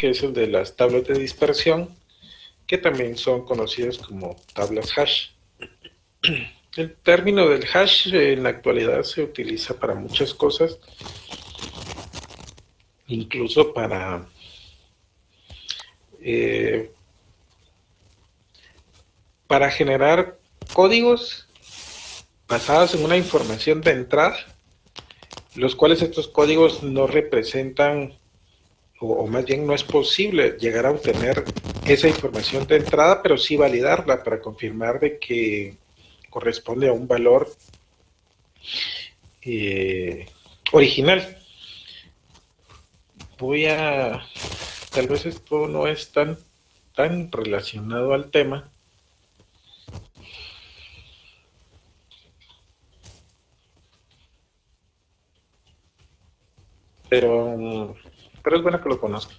que es el de las tablas de dispersión, que también son conocidas como tablas hash. El término del hash en la actualidad se utiliza para muchas cosas, incluso para generar códigos basados en una información de entrada, los cuales estos códigos no representan, o más bien no es posible llegar a obtener esa información de entrada, pero sí validarla para confirmar de que corresponde a un valor original. Tal vez esto no es tan relacionado al tema, pero es bueno que lo conozcan.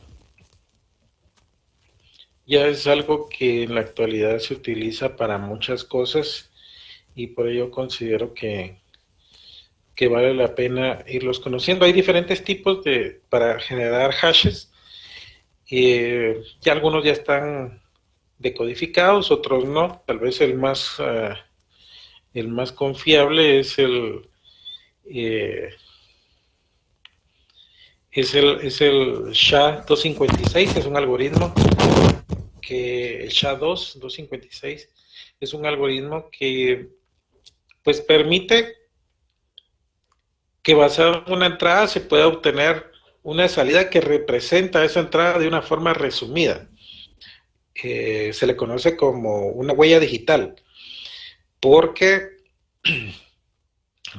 Ya es algo que en la actualidad se utiliza para muchas cosas y por ello considero que vale la pena irlos conociendo. Hay diferentes tipos para generar hashes. Ya algunos ya están decodificados, otros no. Tal vez el más confiable es el SHA-256, es un algoritmo el SHA-256 es un algoritmo que pues permite que basado en una entrada se pueda obtener una salida que representa esa entrada de una forma resumida. Se le conoce como una huella digital, porque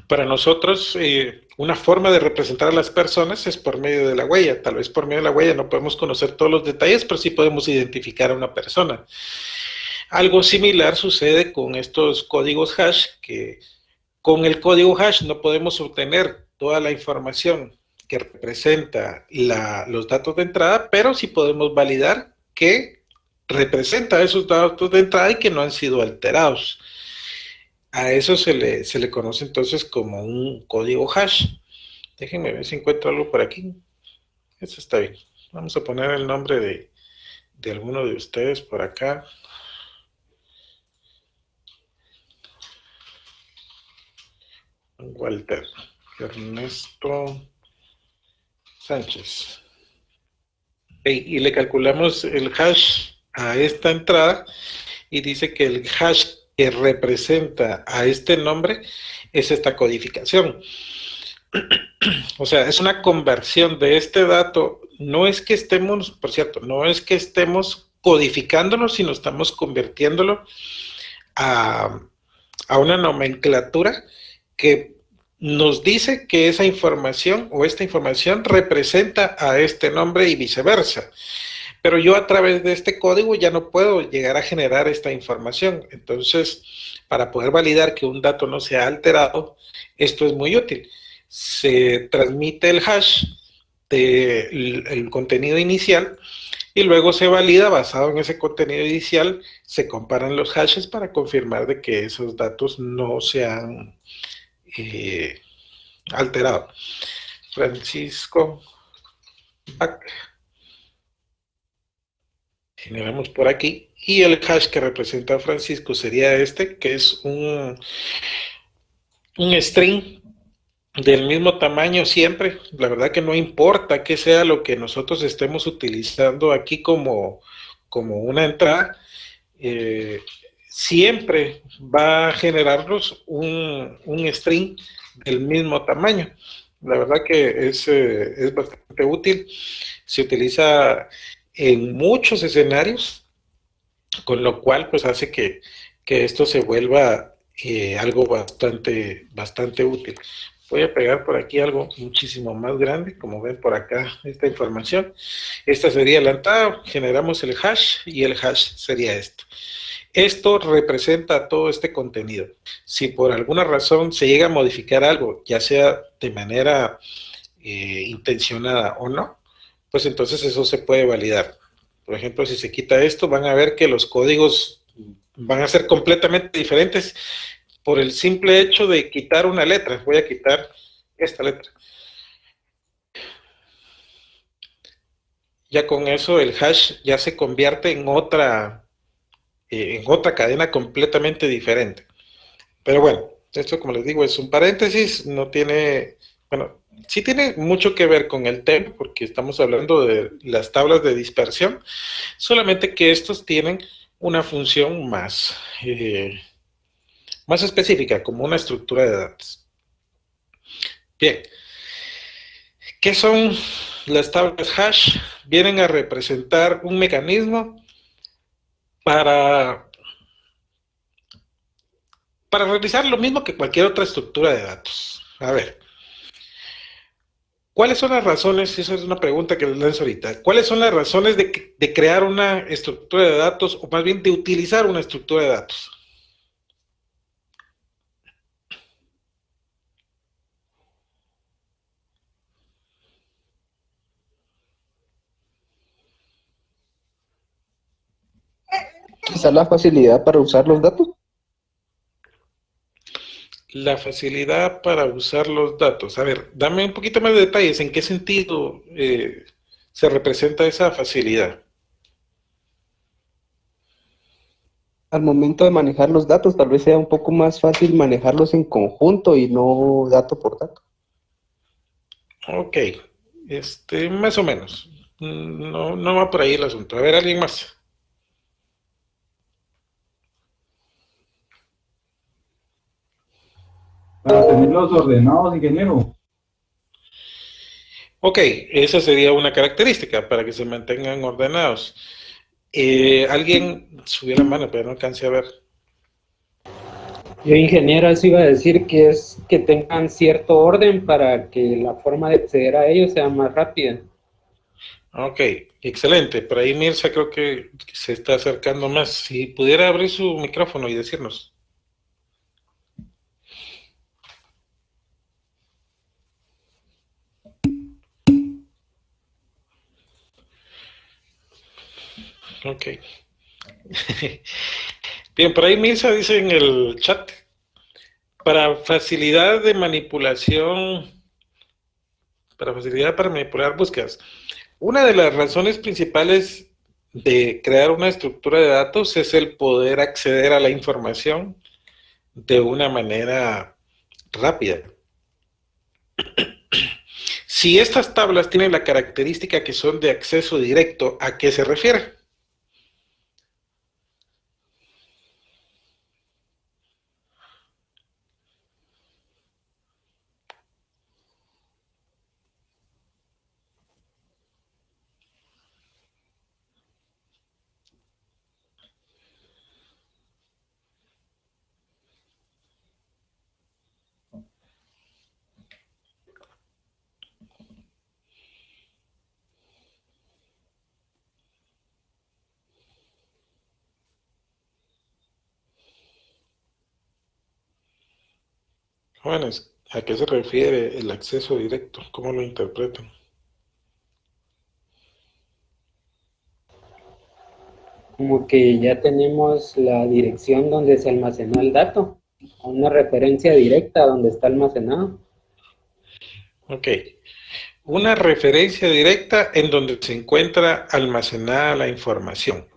para nosotros una forma de representar a las personas es por medio de la huella. Tal vez por medio de la huella no podemos conocer todos los detalles, pero sí podemos identificar a una persona. Algo similar sucede con estos códigos hash, que con el código hash no podemos obtener toda la información que representa los datos de entrada, pero sí podemos validar que representa esos datos de entrada y que no han sido alterados. A eso se le conoce entonces como un código hash. Déjenme ver si encuentro algo por aquí. Eso está bien. Vamos a poner el nombre de alguno de ustedes por acá. Walter Ernesto Sánchez. Y le calculamos el hash a esta entrada y dice que el hash que representa a este nombre es esta codificación. O sea, es una conversión de este dato. No es que estemos, por cierto, no es que estemos codificándolo, sino estamos convirtiéndolo a una nomenclatura que nos dice que esa información o esta información representa a este nombre y viceversa. Pero yo a través de este código ya no puedo llegar a generar esta información. Entonces, para poder validar que un dato no se ha alterado, esto es muy útil. Se transmite el hash del contenido inicial y luego se valida basado en ese contenido inicial, se comparan los hashes para confirmar de que esos datos no se han alterado. Francisco Back. Generamos por aquí y el hash que representa a Francisco sería este, que es un string del mismo tamaño siempre. La verdad que no importa qué sea lo que nosotros estemos utilizando aquí como una entrada, siempre va a generarnos un string del mismo tamaño. La verdad que es bastante útil. Se utiliza en muchos escenarios, con lo cual pues hace que esto se vuelva algo bastante útil. Voy a pegar por aquí algo muchísimo más grande, como ven por acá esta información. Esta sería la entrada, generamos el hash y el hash sería esto. Esto representa todo este contenido. Si por alguna razón se llega a modificar algo, ya sea de manera intencionada o no, pues entonces eso se puede validar. Por ejemplo, si se quita esto, van a ver que los códigos van a ser completamente diferentes por el simple hecho de quitar una letra. Voy a quitar esta letra. ya con eso el hash ya se convierte en otra cadena completamente diferente. Pero bueno, esto como les digo es un paréntesis, no tiene, bueno, sí tiene mucho que ver con el tema porque estamos hablando de las tablas de dispersión, solamente que estos tienen una función más específica, como una estructura de datos. Bien, ¿qué son las tablas hash? Vienen a representar un mecanismo para, para realizar lo mismo que cualquier otra estructura de datos. A ver, ¿cuáles son las razones? Esa es una pregunta que les lanzo ahorita. ¿Cuáles son las razones de crear una estructura de datos o más bien de utilizar una estructura de datos? Quizá la facilidad para usar los datos. La facilidad para usar los datos. A ver, dame un poquito más de detalles. ¿En qué sentido se representa esa facilidad? Al momento de manejar los datos, tal vez sea un poco más fácil manejarlos en conjunto y no dato por dato. Ok, más o menos. No, no va por ahí el asunto. A ver, alguien más. Para tenerlos ordenados, ingeniero. Ok, esa sería una característica para que se mantengan ordenados. Alguien subió la mano, pero no alcancé a ver. Yo, ingeniero, eso iba a decir que es que tengan cierto orden para que la forma de acceder a ellos sea más rápida. Ok, excelente. Por ahí Mirza creo que se está acercando más. Si pudiera abrir su micrófono y decirnos. Ok. Bien, por ahí Mirza dice en el chat, para facilidad de manipulación, para facilidad para manipular búsquedas. Una de las razones principales de crear una estructura de datos es el poder acceder a la información de una manera rápida. Si estas tablas tienen la característica que son de acceso directo, ¿a qué se refiere? Jóvenes, ¿a qué se refiere el acceso directo? ¿Cómo lo interpretan? Como que ya tenemos la dirección donde se almacenó el dato, una referencia directa donde está almacenado. Ok. Una referencia directa en donde se encuentra almacenada la información.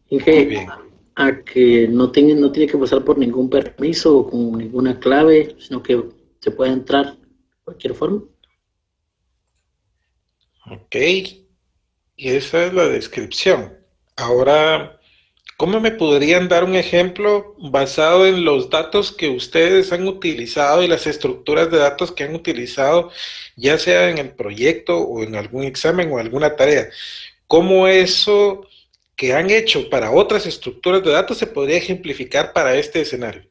Y Muy que bien. a que no tiene que pasar por ningún permiso o con ninguna clave, sino que se puede entrar de cualquier forma. Ok. Y esa es la descripción. Ahora, ¿cómo me podrían dar un ejemplo basado en los datos que ustedes han utilizado y las estructuras de datos que han utilizado, ya sea en el proyecto o en algún examen o alguna tarea? ¿Cómo eso que han hecho para otras estructuras de datos se podría ejemplificar para este escenario?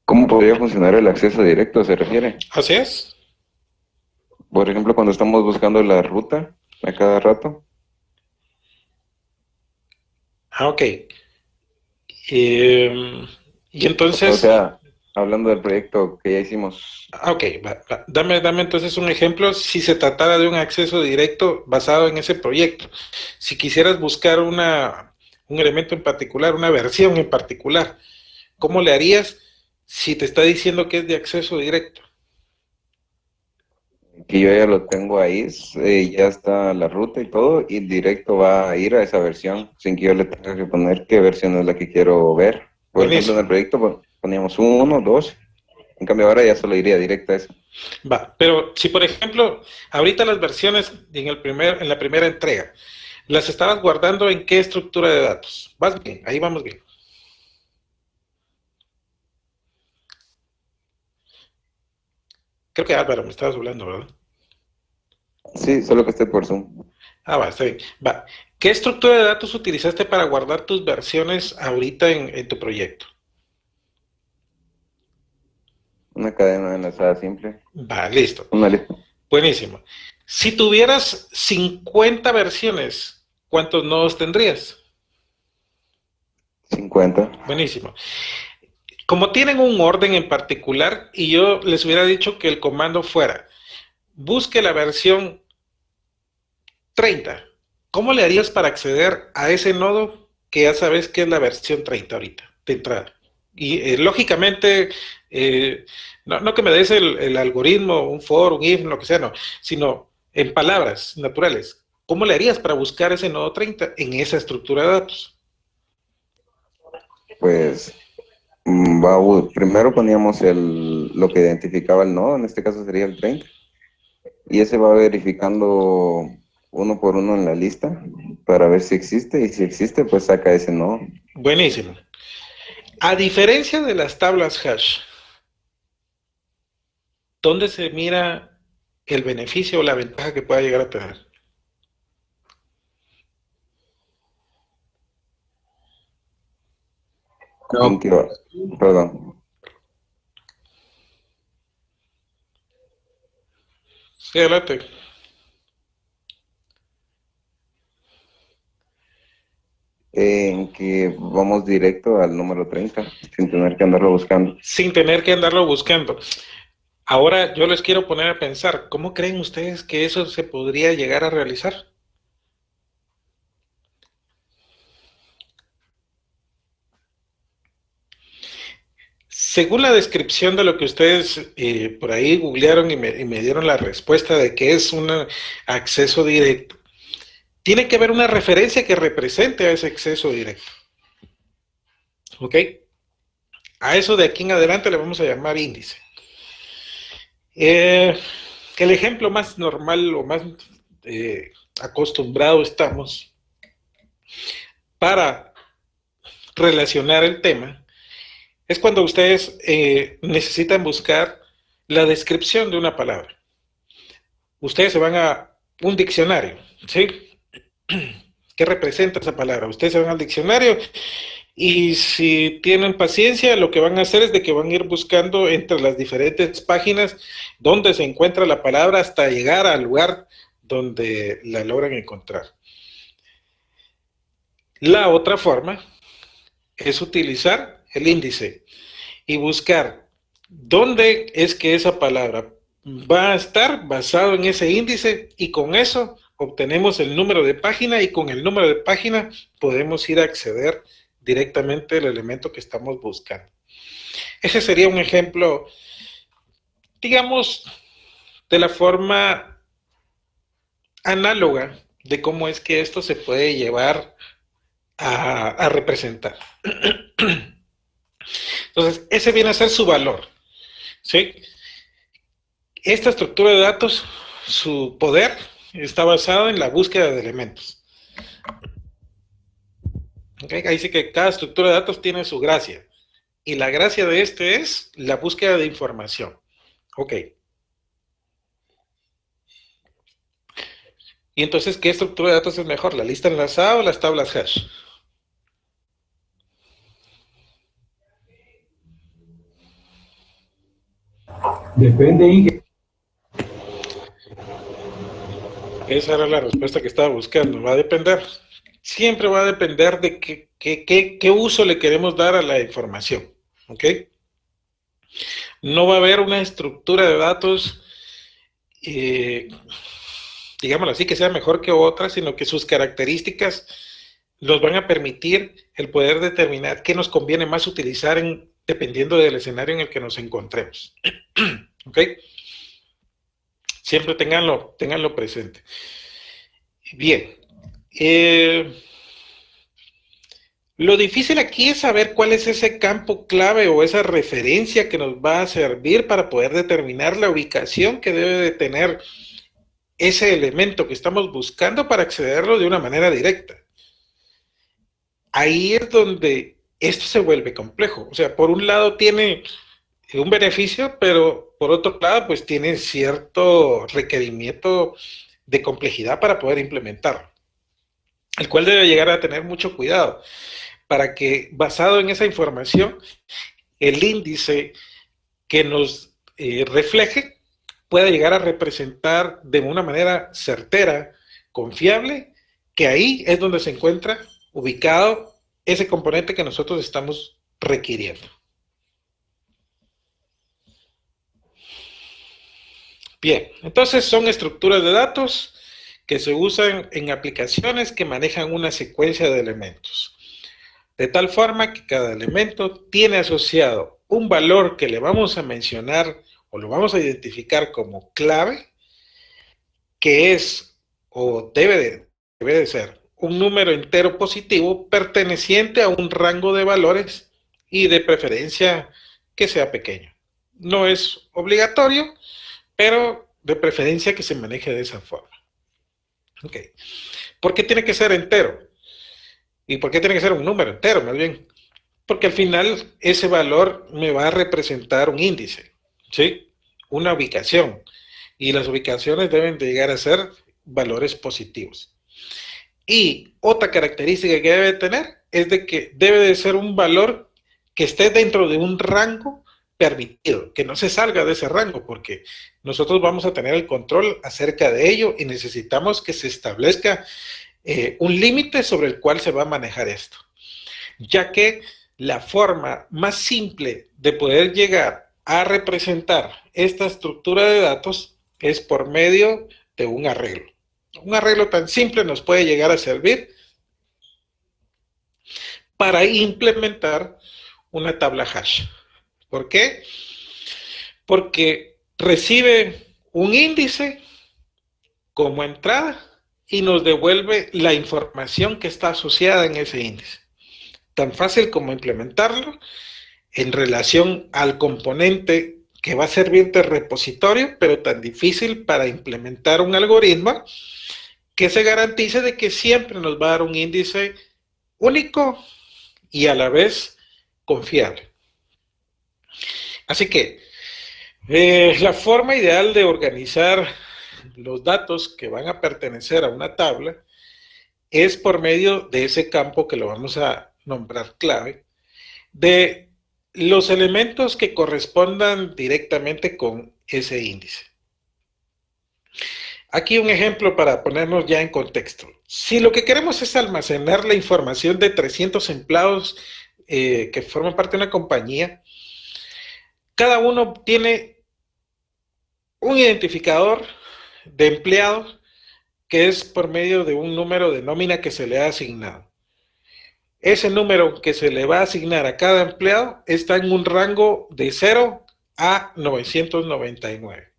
¿Cómo podría funcionar el acceso directo, se refiere? Así es. Por ejemplo, cuando estamos buscando la ruta a cada rato. Ah, ok. Y O entonces, sea, hablando del proyecto que ya hicimos. Ok, va. Dame entonces un ejemplo si se tratara de un acceso directo basado en ese proyecto. Si quisieras buscar un elemento en particular, una versión en particular, ¿cómo le harías si te está diciendo que es de acceso directo? Que yo ya lo tengo ahí, ya está la ruta y todo, y directo va a ir a esa versión, sin que yo le tenga que poner qué versión es la que quiero ver. Por ejemplo, en Buenísimo. el proyecto poníamos 1, 2, en cambio ahora ya solo iría directo a eso. Va, pero si por ejemplo, ahorita las versiones en la primera entrega, las estabas guardando en qué estructura de datos. Vas bien, ahí vamos bien. Creo que Álvaro me estabas hablando, ¿verdad? Sí, solo que esté por Zoom. Va, está bien. Va. ¿Qué estructura de datos utilizaste para guardar tus versiones ahorita en tu proyecto? Una cadena de enlazada simple. Va, listo. Una lista. Buenísimo. Si tuvieras 50 versiones, ¿cuántos nodos tendrías? 50. Buenísimo. Como tienen un orden en particular, y yo les hubiera dicho que el comando fuera, busque la versión 30. ¿Cómo le harías para acceder a ese nodo que ya sabes que es la versión 30 ahorita, de entrada? Y lógicamente, no que me des el algoritmo, un for, un if, lo que sea, no, sino en palabras naturales. ¿Cómo le harías para buscar ese nodo 30 en esa estructura de datos? Pues primero poníamos lo que identificaba el nodo, en este caso sería el 30, y ese va verificando uno por uno en la lista para ver si existe, y si existe, pues saca ese nodo. Buenísimo. A diferencia de las tablas hash, ¿dónde se mira el beneficio o la ventaja que pueda llegar a tener? No. Perdón. Sí, adelante. En que vamos directo al número 30, sin tener que andarlo buscando. Sin tener que andarlo buscando. Ahora yo les quiero poner a pensar, ¿cómo creen ustedes que eso se podría llegar a realizar? Según la descripción de lo que ustedes por ahí googlearon y me dieron la respuesta de que es un acceso directo, tiene que haber una referencia que represente a ese acceso directo. ¿Ok? A eso de aquí en adelante le vamos a llamar índice. El ejemplo más normal o más acostumbrado estamos para relacionar el tema es cuando ustedes necesitan buscar la descripción de una palabra. Ustedes se van a un diccionario, ¿sí? ¿Qué representa esa palabra? Ustedes se van al diccionario y si tienen paciencia, lo que van a hacer es de que van a ir buscando entre las diferentes páginas donde se encuentra la palabra hasta llegar al lugar donde la logran encontrar. La otra forma es utilizar el índice y buscar dónde es que esa palabra va a estar basado en ese índice y con eso obtenemos el número de página y con el número de página podemos ir a acceder directamente al elemento que estamos buscando. Ese sería un ejemplo, digamos, de la forma análoga de cómo es que esto se puede llevar a representar. Entonces, ese viene a ser su valor, ¿sí? Esta estructura de datos, su poder está basado en la búsqueda de elementos. ¿Okay? Ahí sí que cada estructura de datos tiene su gracia. Y la gracia de este es la búsqueda de información. Ok. Y entonces, ¿qué estructura de datos es mejor? ¿La lista enlazada o las tablas hash? Depende, Inge. Esa era la respuesta que estaba buscando. Va a depender. Siempre va a depender de qué uso le queremos dar a la información. ¿Ok? No va a haber una estructura de datos, digámoslo así, que sea mejor que otra, sino que sus características nos van a permitir el poder determinar qué nos conviene más utilizar dependiendo del escenario en el que nos encontremos. ¿Ok? Siempre ténganlo presente. Bien. Lo difícil aquí es saber cuál es ese campo clave o esa referencia que nos va a servir para poder determinar la ubicación que debe de tener ese elemento que estamos buscando para accederlo de una manera directa. Ahí es donde esto se vuelve complejo. O sea, por un lado tiene un beneficio, pero por otro lado, pues tiene cierto requerimiento de complejidad para poder implementarlo, el cual debe llegar a tener mucho cuidado para que, basado en esa información, el índice que nos refleje pueda llegar a representar de una manera certera, confiable, que ahí es donde se encuentra ubicado ese componente que nosotros estamos requiriendo. Bien, entonces son estructuras de datos que se usan en aplicaciones que manejan una secuencia de elementos, de tal forma que cada elemento tiene asociado un valor que le vamos a mencionar o lo vamos a identificar como clave, que es o debe de ser un número entero positivo perteneciente a un rango de valores y de preferencia que sea pequeño. No es obligatorio, pero de preferencia que se maneje de esa forma. Ok. ¿Por qué tiene que ser entero? ¿Y por qué tiene que ser un número entero, más bien? Porque al final ese valor me va a representar un índice, ¿sí? Una ubicación. Y las ubicaciones deben de llegar a ser valores positivos. Y otra característica que debe tener es de que debe de ser un valor que esté dentro de un rango permitido, que no se salga de ese rango, porque nosotros vamos a tener el control acerca de ello y necesitamos que se establezca un límite sobre el cual se va a manejar esto, ya que la forma más simple de poder llegar a representar esta estructura de datos es por medio de un arreglo. Un arreglo tan simple nos puede llegar a servir para implementar una tabla hash. ¿Por qué? Porque recibe un índice como entrada y nos devuelve la información que está asociada en ese índice. Tan fácil como implementarlo en relación al componente que va a servir de repositorio, pero tan difícil para implementar un algoritmo que se garantice de que siempre nos va a dar un índice único y a la vez confiable. Así que la forma ideal de organizar los datos que van a pertenecer a una tabla es por medio de ese campo que lo vamos a nombrar clave, de los elementos que correspondan directamente con ese índice. Aquí un ejemplo para ponernos ya en contexto. Si lo que queremos es almacenar la información de 300 empleados que forman parte de una compañía, cada uno tiene un identificador de empleados que es por medio de un número de nómina que se le ha asignado. Ese número que se le va a asignar a cada empleado está en un rango de 0 a 999.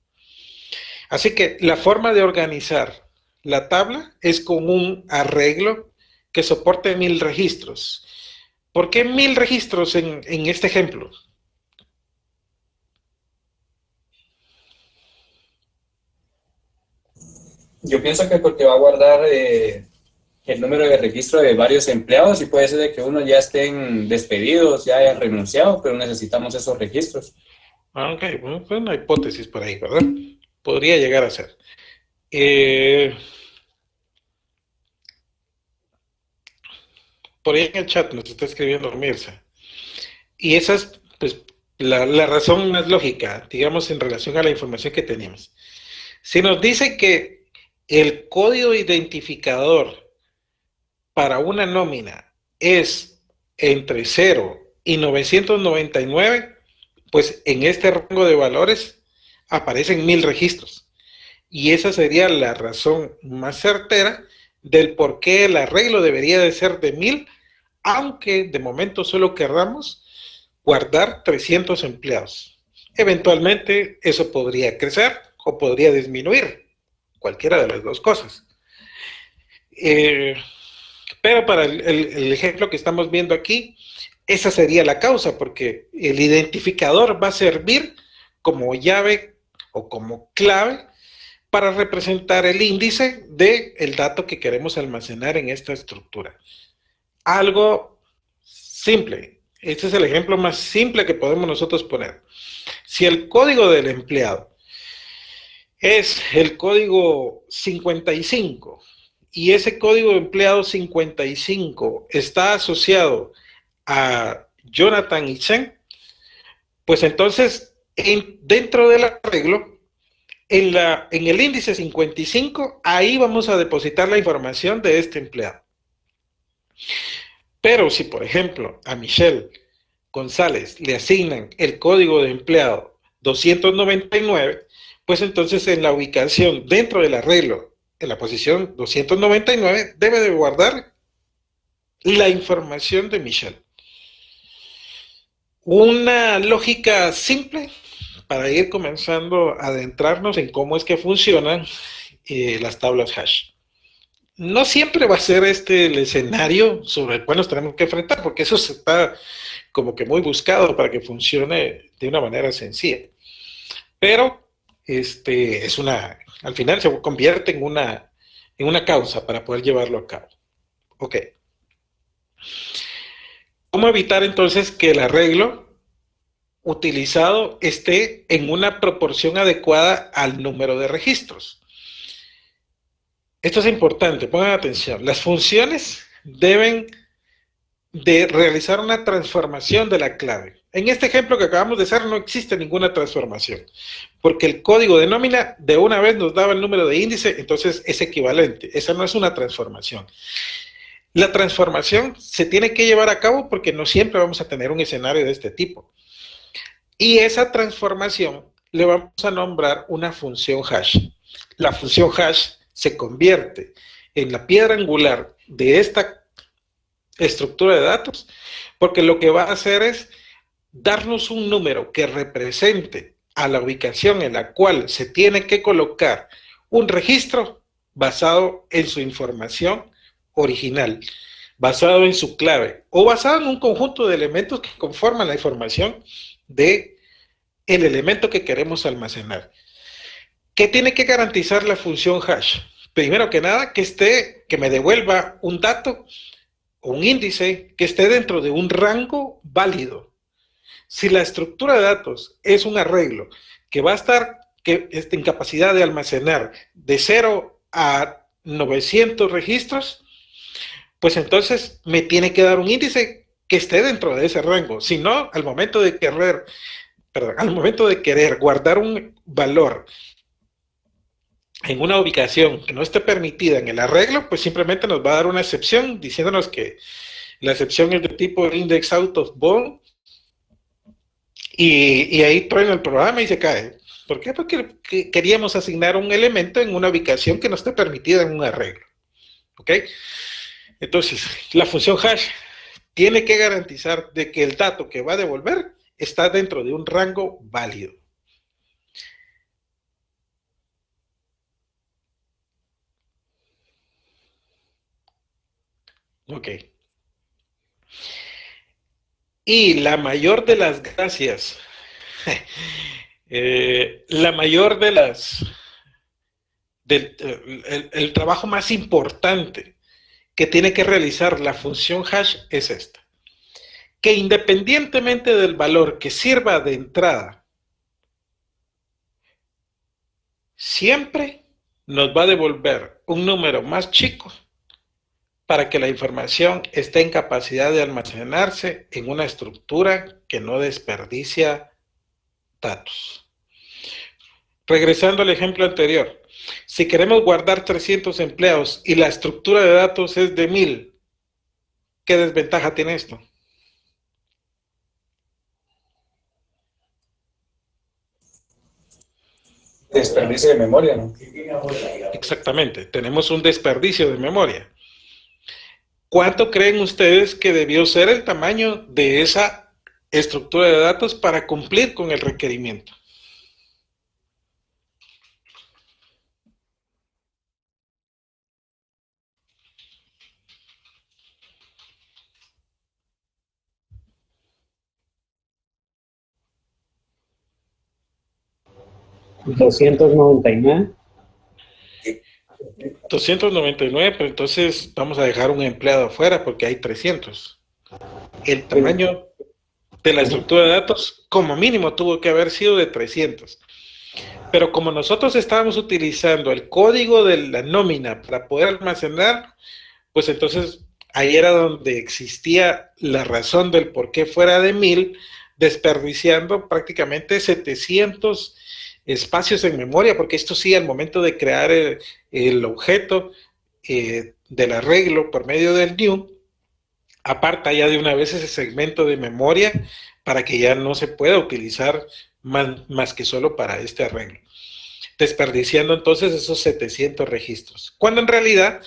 Así que la forma de organizar la tabla es con un arreglo que soporte 1000 registros. ¿Por qué 1000 registros en este ejemplo? Yo pienso que porque va a guardar el número de registro de varios empleados y puede ser de que unos ya estén despedidos, ya hayan renunciado, pero necesitamos esos registros. Ok, bueno, fue una hipótesis por ahí, ¿verdad? Podría llegar a ser. Por ahí en el chat nos está escribiendo Mirza. Y esa es pues, la razón más lógica, digamos, en relación a la información que tenemos. Si nos dice que el código identificador para una nómina es entre 0 y 999, pues en este rango de valores aparecen 1000 registros. Y esa sería la razón más certera del por qué el arreglo debería de ser de 1000, aunque de momento solo querramos guardar 300 empleados. Eventualmente eso podría crecer o podría disminuir, cualquiera de las dos cosas. Pero para el ejemplo que estamos viendo aquí, esa sería la causa, porque el identificador va a servir como llave o como clave para representar el índice del dato que queremos almacenar en esta estructura. Algo simple. Este es el ejemplo más simple que podemos nosotros poner. Si el código del empleado es el código 55 y ese código de empleado 55 está asociado a Jonathan y Chen, pues entonces dentro del arreglo, en el índice 55, ahí vamos a depositar la información de este empleado. Pero si, por ejemplo, a Michelle González le asignan el código de empleado 299, pues entonces en la ubicación dentro del arreglo, en la posición 299, debe de guardar la información de Michelle. Una lógica simple para ir comenzando a adentrarnos en cómo es que funcionan las tablas hash. No siempre va a ser este el escenario sobre el cual nos tenemos que enfrentar, porque eso está como que muy buscado para que funcione de una manera sencilla. Pero al final se convierte en una causa para poder llevarlo a cabo. Ok. ¿Cómo evitar entonces que el arreglo utilizado esté en una proporción adecuada al número de registros? Esto es importante, pongan atención. Las funciones deben de realizar una transformación de la clave. En este ejemplo que acabamos de hacer no existe ninguna transformación, porque el código de nómina de una vez nos daba el número de índice, entonces es equivalente. Esa no es una transformación. La transformación se tiene que llevar a cabo porque no siempre vamos a tener un escenario de este tipo. Y esa transformación le vamos a nombrar una función hash. La función hash se convierte en la piedra angular de esta estructura de datos, porque lo que va a hacer es darnos un número que represente a la ubicación en la cual se tiene que colocar un registro basado en su información original, basado en su clave, o basado en un conjunto de elementos que conforman la información de el elemento que queremos almacenar. ¿Qué tiene que garantizar la función hash? Primero que nada, que me devuelva un dato o un índice que esté dentro de un rango válido. Si la estructura de datos es un arreglo que va a estar en capacidad de almacenar de 0 a 900 registros, pues entonces me tiene que dar un índice que esté dentro de ese rango. Si no, al momento de querer guardar un valor en una ubicación que no esté permitida en el arreglo, pues simplemente nos va a dar una excepción diciéndonos que la excepción es de tipo index out of bound y ahí truena el programa y se cae. ¿Por qué? Porque queríamos asignar un elemento en una ubicación que no esté permitida en un arreglo. ¿Ok? Entonces, la función hash tiene que garantizar de que el dato que va a devolver está dentro de un rango válido. Ok. Y la mayor de las gracias, la mayor de el trabajo más importante que tiene que realizar la función hash es esta. Que independientemente del valor que sirva de entrada, siempre nos va a devolver un número más chico para que la información esté en capacidad de almacenarse en una estructura que no desperdicia datos. Regresando al ejemplo anterior, si queremos guardar 300 empleados y la estructura de datos es de 1000, ¿qué desventaja tiene esto? desperdicio de memoria, ¿no? Exactamente, tenemos un desperdicio de memoria. ¿Cuánto creen ustedes que debió ser el tamaño de esa estructura de datos para cumplir con el requerimiento? $299. 299, pero entonces vamos a dejar un empleado afuera porque hay 300. El tamaño de la estructura de datos, como mínimo, tuvo que haber sido de 300. Pero como nosotros estábamos utilizando el código de la nómina para poder almacenar, pues entonces ahí era donde existía la razón del por qué fuera de 1000, desperdiciando prácticamente 700 espacios en memoria, porque esto sí, al momento de crear el objeto del arreglo por medio del new, aparta ya de una vez ese segmento de memoria para que ya no se pueda utilizar más que solo para este arreglo, desperdiciando entonces esos 700 registros, cuando en realidad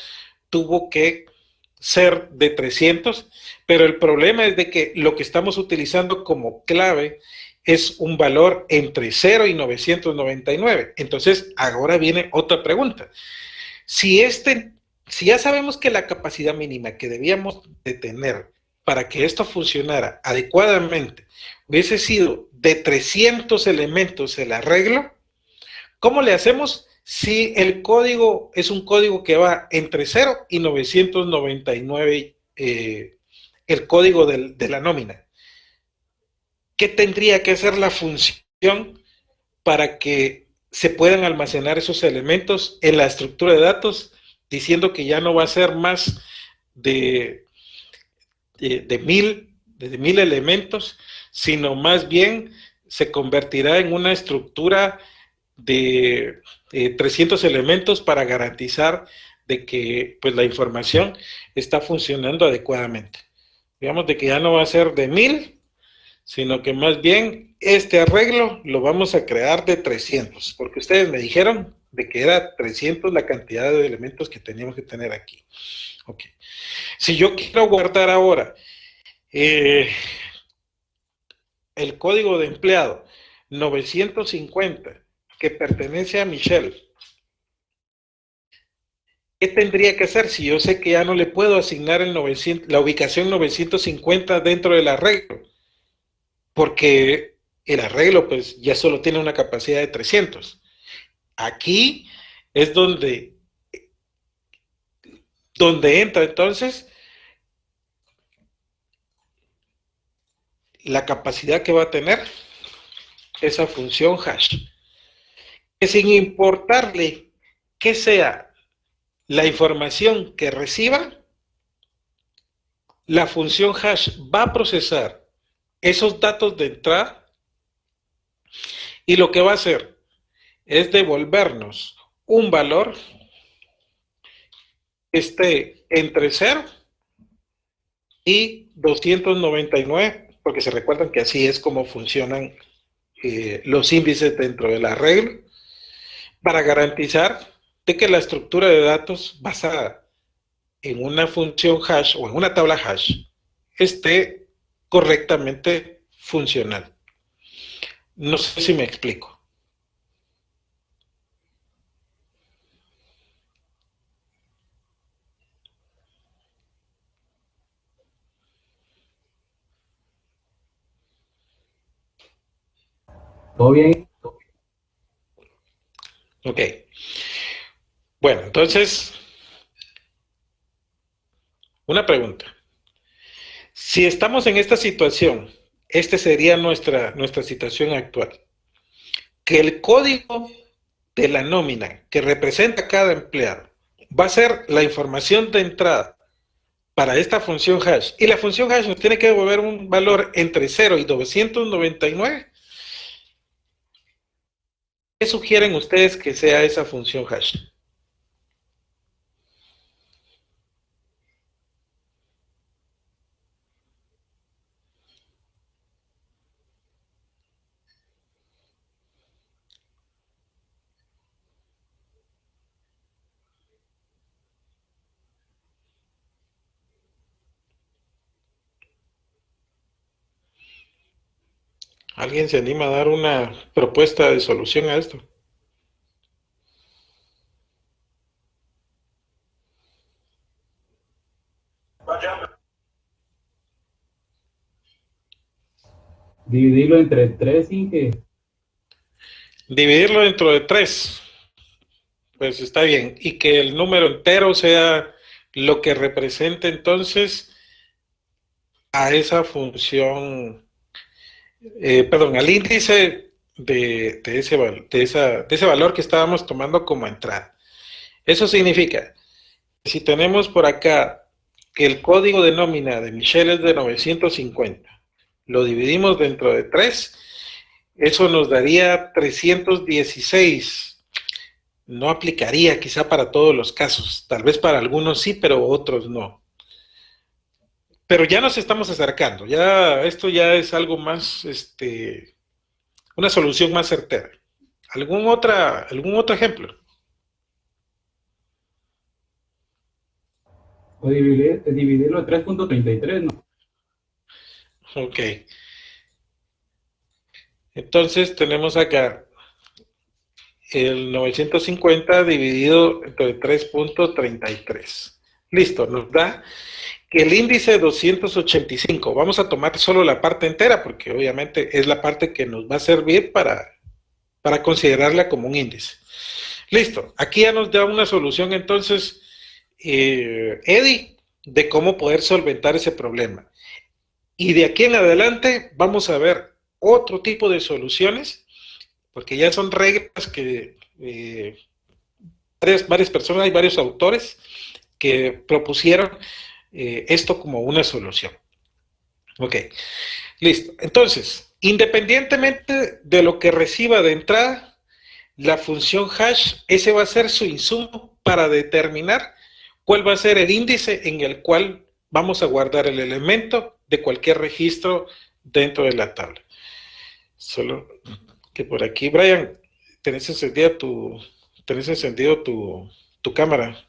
tuvo que ser de 300, pero el problema es de que lo que estamos utilizando como clave es un valor entre 0 y 999. Entonces, ahora viene otra pregunta. Si ya sabemos que la capacidad mínima que debíamos de tener para que esto funcionara adecuadamente hubiese sido de 300 elementos el arreglo, ¿cómo le hacemos si el código es un código que va entre 0 y 999, el código de la nómina? ¿Qué tendría que hacer la función para que se puedan almacenar esos elementos en la estructura de datos, diciendo que ya no va a ser más de, de 1000 elementos, sino más bien se convertirá en una estructura de 300 elementos para garantizar de que pues, la información está funcionando adecuadamente? Digamos de que ya no va a ser de 1000, sino que más bien este arreglo lo vamos a crear de 300, porque ustedes me dijeron de que era 300 la cantidad de elementos que teníamos que tener aquí. Ok. Si yo quiero guardar ahora el código de empleado 950 que pertenece a Michelle, ¿qué tendría que hacer si yo sé que ya no le puedo asignar la ubicación 950 dentro del arreglo? Porque el arreglo pues ya solo tiene una capacidad de 300. Aquí es donde entra entonces la capacidad que va a tener esa función hash, que sin importarle que sea la información que reciba, la función hash va a procesar esos datos de entrada y lo que va a hacer es devolvernos un valor que esté entre 0 y 299, porque se recuerdan que así es como funcionan los índices dentro del arreglo, para garantizar de que la estructura de datos basada en una función hash o en una tabla hash esté correctamente funcional. No sé si me explico. ¿Todo bien? Ok. Bueno, entonces, una pregunta. Si estamos en esta situación, esta sería nuestra situación actual, que el código de la nómina que representa cada empleado va a ser la información de entrada para esta función hash, y la función hash nos tiene que devolver un valor entre 0 y 299. ¿Qué sugieren ustedes que sea esa función hash? ¿Alguien se anima a dar una propuesta de solución a esto? Dividirlo entre 3 y que Dividirlo dentro de 3, pues está bien. Y que el número entero sea lo que represente entonces a esa función, perdón, al índice de ese valor que estábamos tomando como entrada. Eso significa que si tenemos por acá que el código de nómina de Michelle es de 950, lo dividimos dentro de 3, eso nos daría 316. No aplicaría quizá para todos los casos, tal vez para algunos sí, pero otros no. Pero ya nos estamos acercando, ya esto ya es algo más, una solución más certera. ¿Algún otro ejemplo? o dividirlo en 3.33, ¿no? Ok. Entonces tenemos acá el 950 dividido entre 3.33. Listo, nos da que el índice 285, vamos a tomar solo la parte entera porque obviamente es la parte que nos va a servir para considerarla como un índice. Listo, aquí ya nos da una solución entonces, Eddie, de cómo poder solventar ese problema. Y de aquí en adelante vamos a ver otro tipo de soluciones, porque ya son reglas que varias personas, hay varios autores que propusieron esto como una solución. Ok, listo. Entonces, independientemente de lo que reciba de entrada, la función hash, ese va a ser su insumo para determinar cuál va a ser el índice en el cual vamos a guardar el elemento de cualquier registro dentro de la tabla. Solo que por aquí, Brian, tenés encendido tu cámara.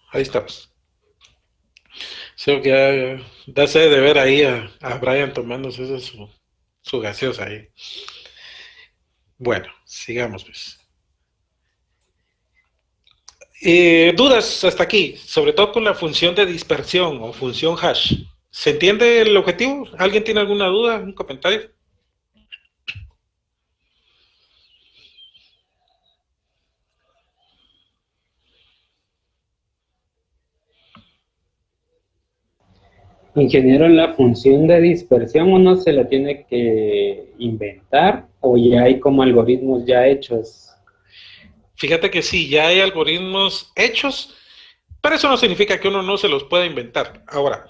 Ahí estamos. Sí, que ya da sed de ver ahí a Brian tomándose su gaseosa ahí. Bueno, sigamos pues. Dudas hasta aquí, sobre todo con la función de dispersión o función hash. ¿Se entiende el objetivo? ¿Alguien tiene alguna duda? ¿Un comentario? Ingeniero, la función de dispersión uno se la tiene que inventar o ya hay como algoritmos ya hechos. Fíjate que sí, ya hay algoritmos hechos, pero eso no significa que uno no se los pueda inventar. Ahora,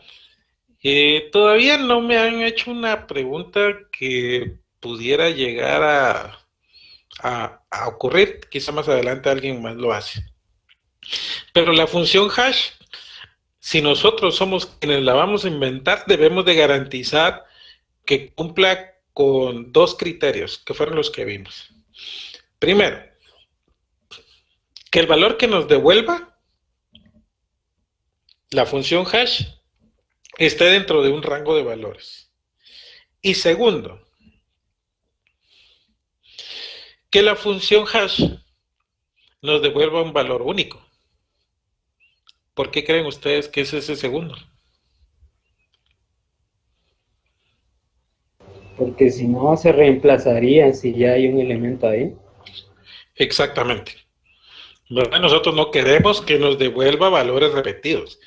todavía no me han hecho una pregunta que pudiera llegar a ocurrir. Quizá más adelante alguien más lo hace. Pero la función hash, si nosotros somos quienes la vamos a inventar, debemos de garantizar que cumpla con 2 criterios, que fueron los que vimos. Primero, que el valor que nos devuelva la función hash esté dentro de un rango de valores. Y segundo, que la función hash nos devuelva un valor único. ¿Por qué creen ustedes que es ese segundo? Porque si no se reemplazaría si ya hay un elemento ahí. Exactamente. Nosotros no queremos que nos devuelva valores repetidos.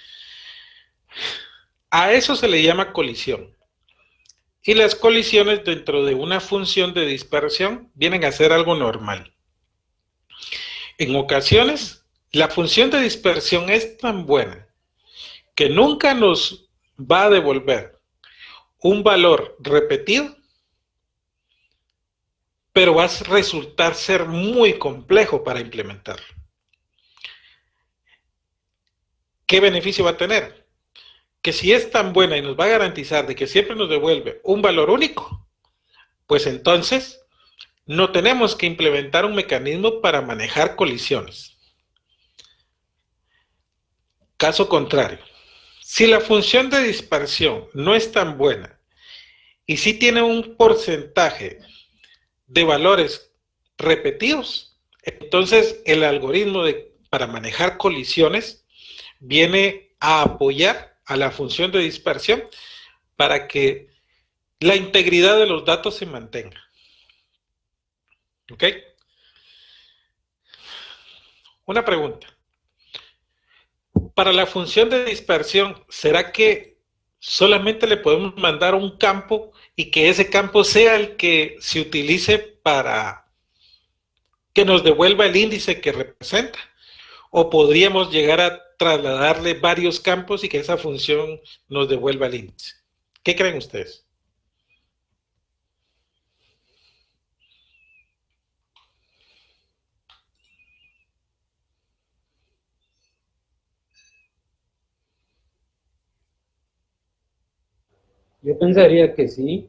A eso se le llama colisión. Y las colisiones dentro de una función de dispersión vienen a ser algo normal. En ocasiones, la función de dispersión es tan buena que nunca nos va a devolver un valor repetido, pero va a resultar ser muy complejo para implementarlo. ¿Qué beneficio va a tener? Que si es tan buena y nos va a garantizar de que siempre nos devuelve un valor único, pues entonces no tenemos que implementar un mecanismo para manejar colisiones. Caso contrario, Si la función de dispersión no es tan buena y si tiene un porcentaje de valores repetidos, entonces el algoritmo para manejar colisiones viene a apoyar a la función de dispersión para que la integridad de los datos se mantenga. ¿Ok? Una pregunta. Para la función de dispersión, ¿será que solamente le podemos mandar un campo y que ese campo sea el que se utilice para que nos devuelva el índice que representa? ¿O podríamos llegar a trasladarle varios campos y que esa función nos devuelva el índice? ¿Qué creen ustedes? Yo pensaría que sí.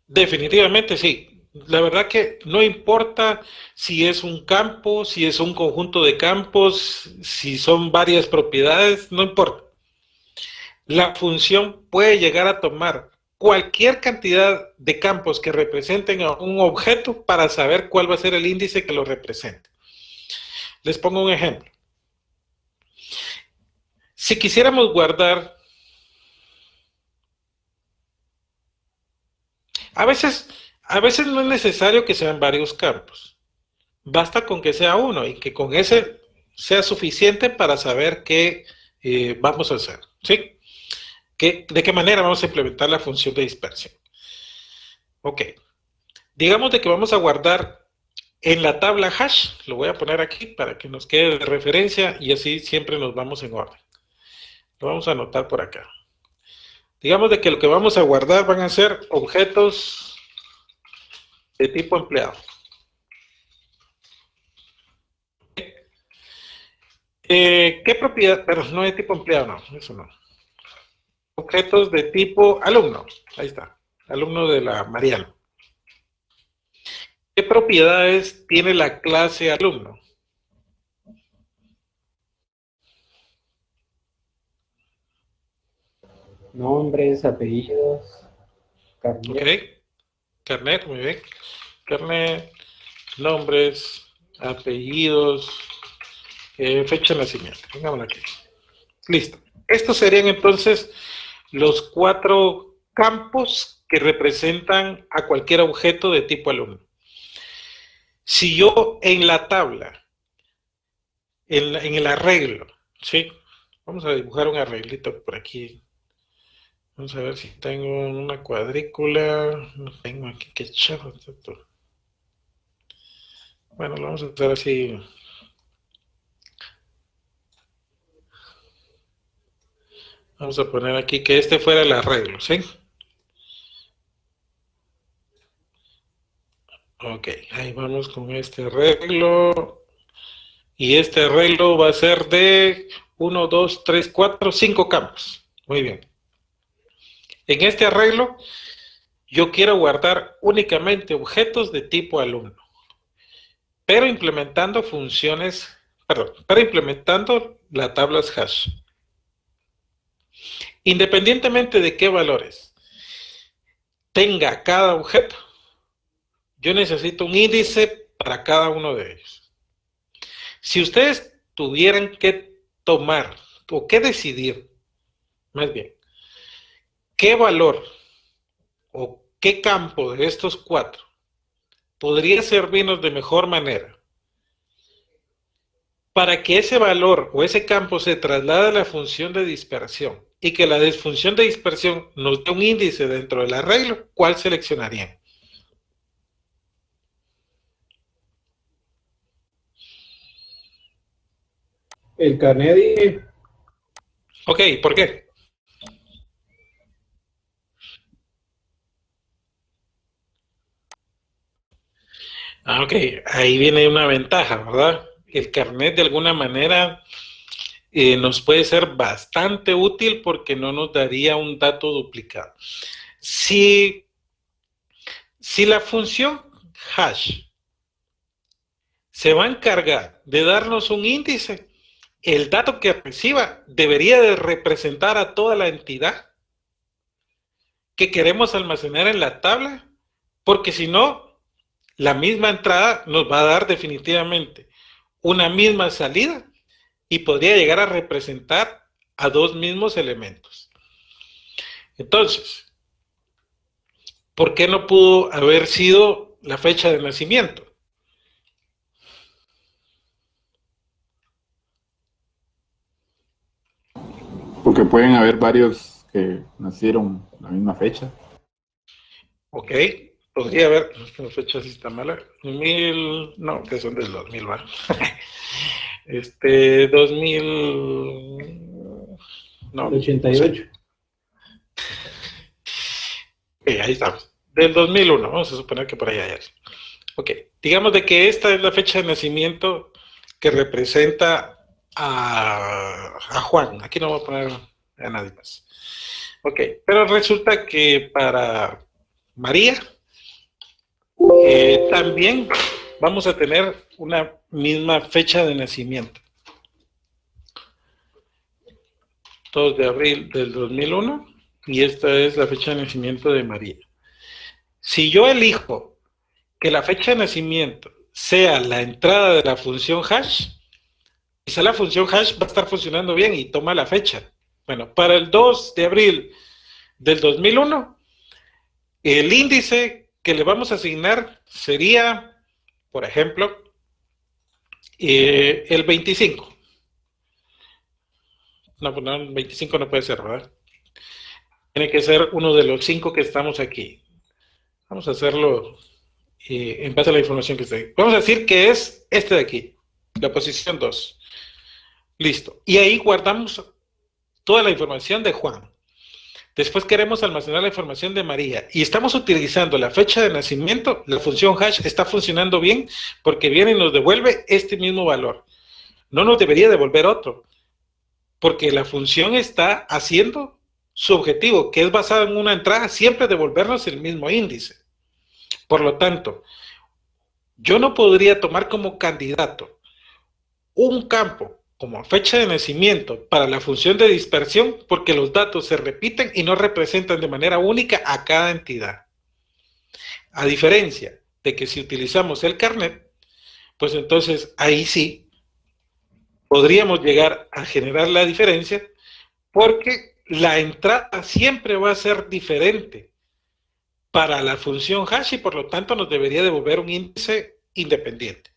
Definitivamente sí. La verdad que no importa si es un campo, si es un conjunto de campos, si son varias propiedades, no importa. La función puede llegar a tomar cualquier cantidad de campos que representen a un objeto para saber cuál va a ser el índice que lo represente. Les pongo un ejemplo. Si quisiéramos guardar, a veces no es necesario que sean varios campos. Basta con que sea uno y que con ese sea suficiente para saber qué vamos a hacer, ¿sí? ¿De qué manera vamos a implementar la función de dispersión? Ok. Digamos de que vamos a guardar en la tabla hash, lo voy a poner aquí para que nos quede de referencia y así siempre nos vamos en orden. Lo vamos a anotar por acá. Digamos de que lo que vamos a guardar van a ser objetos de tipo empleado. ¿Qué propiedad? Pero no de tipo empleado, no, eso no. Objetos de tipo alumno, ahí está, alumno de la Mariano. ¿Qué propiedades tiene la clase alumno? Nombres, apellidos, carnet. Ok, carnet, muy bien. Carnet, nombres, apellidos, fecha de nacimiento. Pongámoslo aquí. Listo. Estos serían entonces los 4 campos que representan a cualquier objeto de tipo alumno. Si yo en la tabla, en el arreglo, ¿sí? Vamos a dibujar un arreglito por aquí. Vamos a ver si tengo una cuadrícula. No tengo aquí, qué chavo. Bueno, lo vamos a hacer así. Vamos a poner aquí que este fuera el arreglo, ¿sí? Ok, ahí vamos con este arreglo. Y este arreglo va a ser de 1, 2, 3, 4, 5 campos. Muy bien. En este arreglo, yo quiero guardar únicamente objetos de tipo alumno. Pero implementando funciones, pero implementando la tabla hash. Independientemente de qué valores tenga cada objeto, yo necesito un índice para cada uno de ellos. Si ustedes tuvieran que tomar o que decidir, más bien, qué valor o qué campo de estos 4 podría servirnos de mejor manera para que ese valor o ese campo se traslade a la función de dispersión y que la función de dispersión nos dé un índice dentro del arreglo, ¿cuál seleccionarían? El carnet. Ok, ¿por qué? Ok, ahí viene una ventaja, ¿verdad? El carnet de alguna manera nos puede ser bastante útil porque no nos daría un dato duplicado. Si la función hash se va a encargar de darnos un índice, el dato que reciba debería de representar a toda la entidad que queremos almacenar en la tabla, porque si no, la misma entrada nos va a dar definitivamente una misma salida y podría llegar a representar a dos mismos elementos. Entonces, ¿por qué no pudo haber sido la fecha de nacimiento? Porque pueden haber varios que nacieron la misma fecha. Ok, podría haber, la fecha sí está mala, 2000, no, que son del 2000, ¿va? 2000, no. 88. Ahí estamos, del 2001, vamos a suponer que por ahí hay. Ok, digamos de que esta es la fecha de nacimiento que representa a Juan, aquí no voy a poner a nadie más. Ok, pero resulta que para María también vamos a tener una misma fecha de nacimiento. 2 de abril del 2001 y esta es la fecha de nacimiento de María. Si yo elijo que la fecha de nacimiento sea la entrada de la función hash, quizá la función hash va a estar funcionando bien y toma la fecha. Bueno, para el 2 de abril del 2001, el índice que le vamos a asignar sería, por ejemplo, el 25. No, pues no, el 25 no puede ser, ¿verdad? Tiene que ser uno de los 5 que estamos aquí. Vamos a hacerlo en base a la información que está ahí. Vamos a decir que es este de aquí, la posición 2. Listo. Y ahí guardamos toda la información de Juan. Después queremos almacenar la información de María y estamos utilizando la fecha de nacimiento. La función hash está funcionando bien porque viene y nos devuelve este mismo valor. No nos debería devolver otro, porque la función está haciendo su objetivo, que es basado en una entrada, siempre devolvernos el mismo índice. Por lo tanto, yo no podría tomar como candidato un campo como fecha de nacimiento para la función de dispersión, porque los datos se repiten y no representan de manera única a cada entidad. A diferencia de que si utilizamos el carnet, pues entonces ahí sí podríamos llegar a generar la diferencia, porque la entrada siempre va a ser diferente para la función hash y por lo tanto nos debería devolver un índice independiente.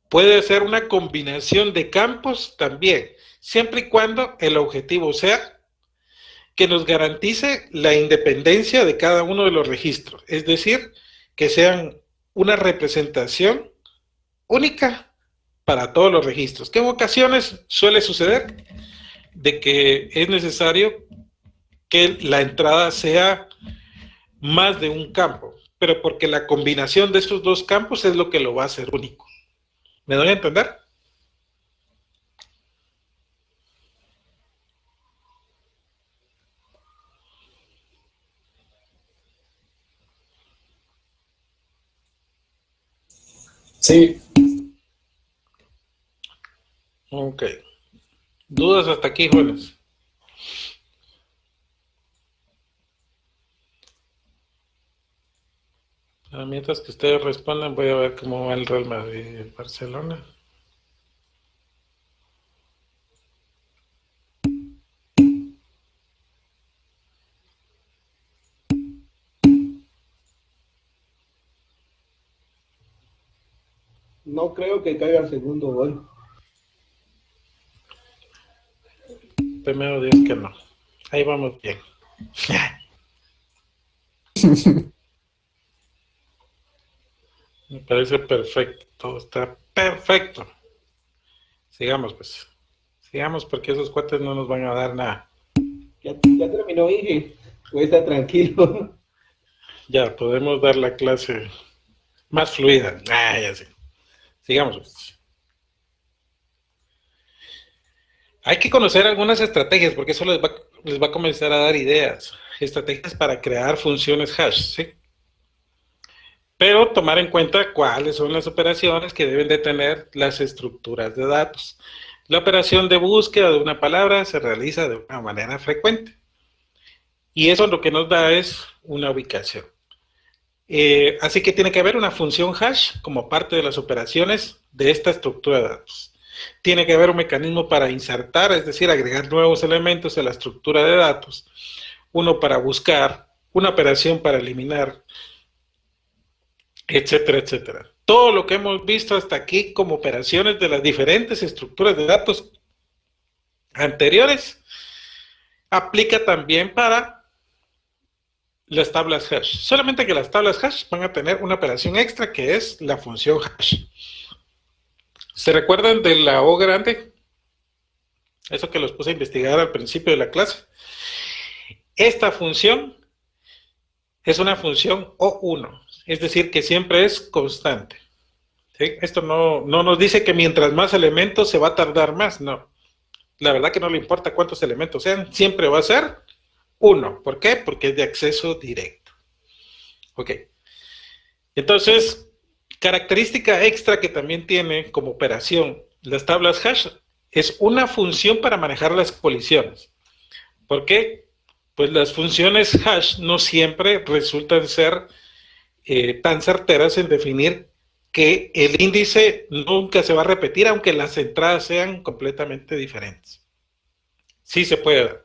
Puede ser una combinación de campos también, siempre y cuando el objetivo sea que nos garantice la independencia de cada uno de los registros, es decir, que sean una representación única para todos los registros, que en ocasiones suele suceder de que es necesario que la entrada sea más de un campo, pero porque la combinación de estos dos campos es lo que lo va a hacer único. ¿Me doy a entender? Sí. Ok. ¿Dudas hasta aquí, jóvenes? Mientras que ustedes respondan, voy a ver cómo va el Real Madrid y el Barcelona. No creo que caiga el segundo gol. Primero Dios que no. Ahí vamos bien. Me parece perfecto. Todo está perfecto. Sigamos, pues. Sigamos porque esos cuates no nos van a dar nada. Ya terminó, Inge. Voy a estar tranquilo. Ya, podemos dar la clase más fluida. Ya sé. Sigamos, pues. Hay que conocer algunas estrategias porque eso les va a comenzar a dar ideas. Estrategias para crear funciones hash, ¿sí? pero tomar en cuenta cuáles son las operaciones que deben de tener las estructuras de datos. La operación de búsqueda de una palabra se realiza de una manera frecuente. Y eso lo que nos da es una ubicación. Así que tiene que haber una función hash como parte de las operaciones de esta estructura de datos. Tiene que haber un mecanismo para insertar, es decir, agregar nuevos elementos a la estructura de datos. Uno para buscar, una operación para eliminar, etcétera, etcétera. Todo lo que hemos visto hasta aquí como operaciones de las diferentes estructuras de datos anteriores aplica también para las tablas hash. Solamente que las tablas hash van a tener una operación extra que es la función hash. ¿Se recuerdan de la O grande? Eso que los puse a investigar al principio de la clase. Esta función es una función O1, es decir, que siempre es constante. ¿Sí? Esto no nos dice que mientras más elementos se va a tardar más, no. La verdad que no le importa cuántos elementos sean, siempre va a ser 1. ¿Por qué? Porque es de acceso directo. Ok. Entonces, característica extra que también tiene como operación las tablas hash es una función para manejar las colisiones. ¿Por qué? Pues las funciones hash no siempre resultan ser tan certeras en definir que el índice nunca se va a repetir, aunque las entradas sean completamente diferentes. Sí se puede dar.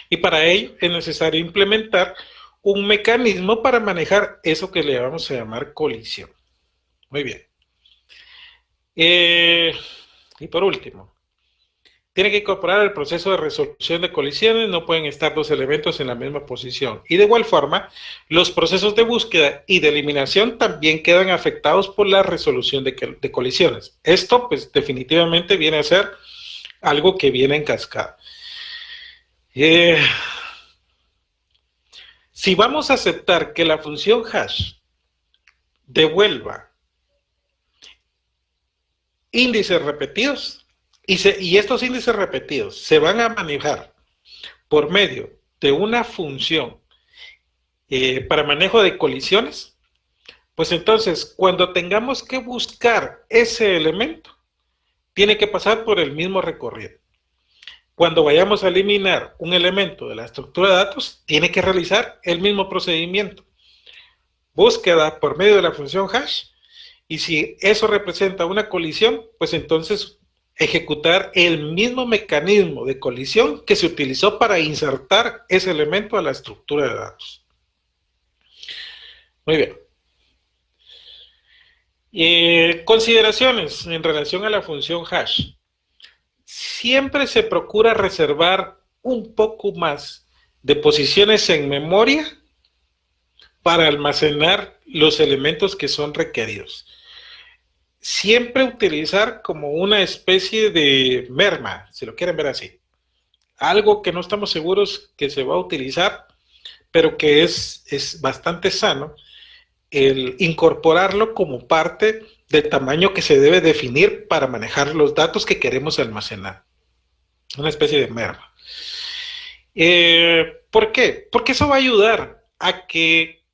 Y para ello es necesario implementar un mecanismo para manejar eso que le vamos a llamar colisión. Muy bien. Y por último, tiene que incorporar el proceso de resolución de colisiones, no pueden estar dos elementos en la misma posición. Y de igual forma, los procesos de búsqueda y de eliminación también quedan afectados por la resolución de colisiones. Esto, pues, definitivamente viene a ser algo que viene en cascada. Si vamos a aceptar que la función hash devuelva índices repetidos, y estos índices repetidos se van a manejar por medio de una función para manejo de colisiones, pues entonces cuando tengamos que buscar ese elemento, tiene que pasar por el mismo recorrido. Cuando vayamos a eliminar un elemento de la estructura de datos, tiene que realizar el mismo procedimiento. Búsqueda por medio de la función hash, y si eso representa una colisión, pues entonces ejecutar el mismo mecanismo de colisión que se utilizó para insertar ese elemento a la estructura de datos. Muy bien. Consideraciones en relación a la función hash. Siempre se procura reservar un poco más de posiciones en memoria para almacenar los elementos que son requeridos. Siempre utilizar como una especie de merma, si lo quieren ver así. Algo que no estamos seguros que se va a utilizar, pero que es bastante sano, el incorporarlo como parte del tamaño que se debe definir para manejar los datos que queremos almacenar. Una especie de merma. ¿Por qué? Porque eso va a ayudar a que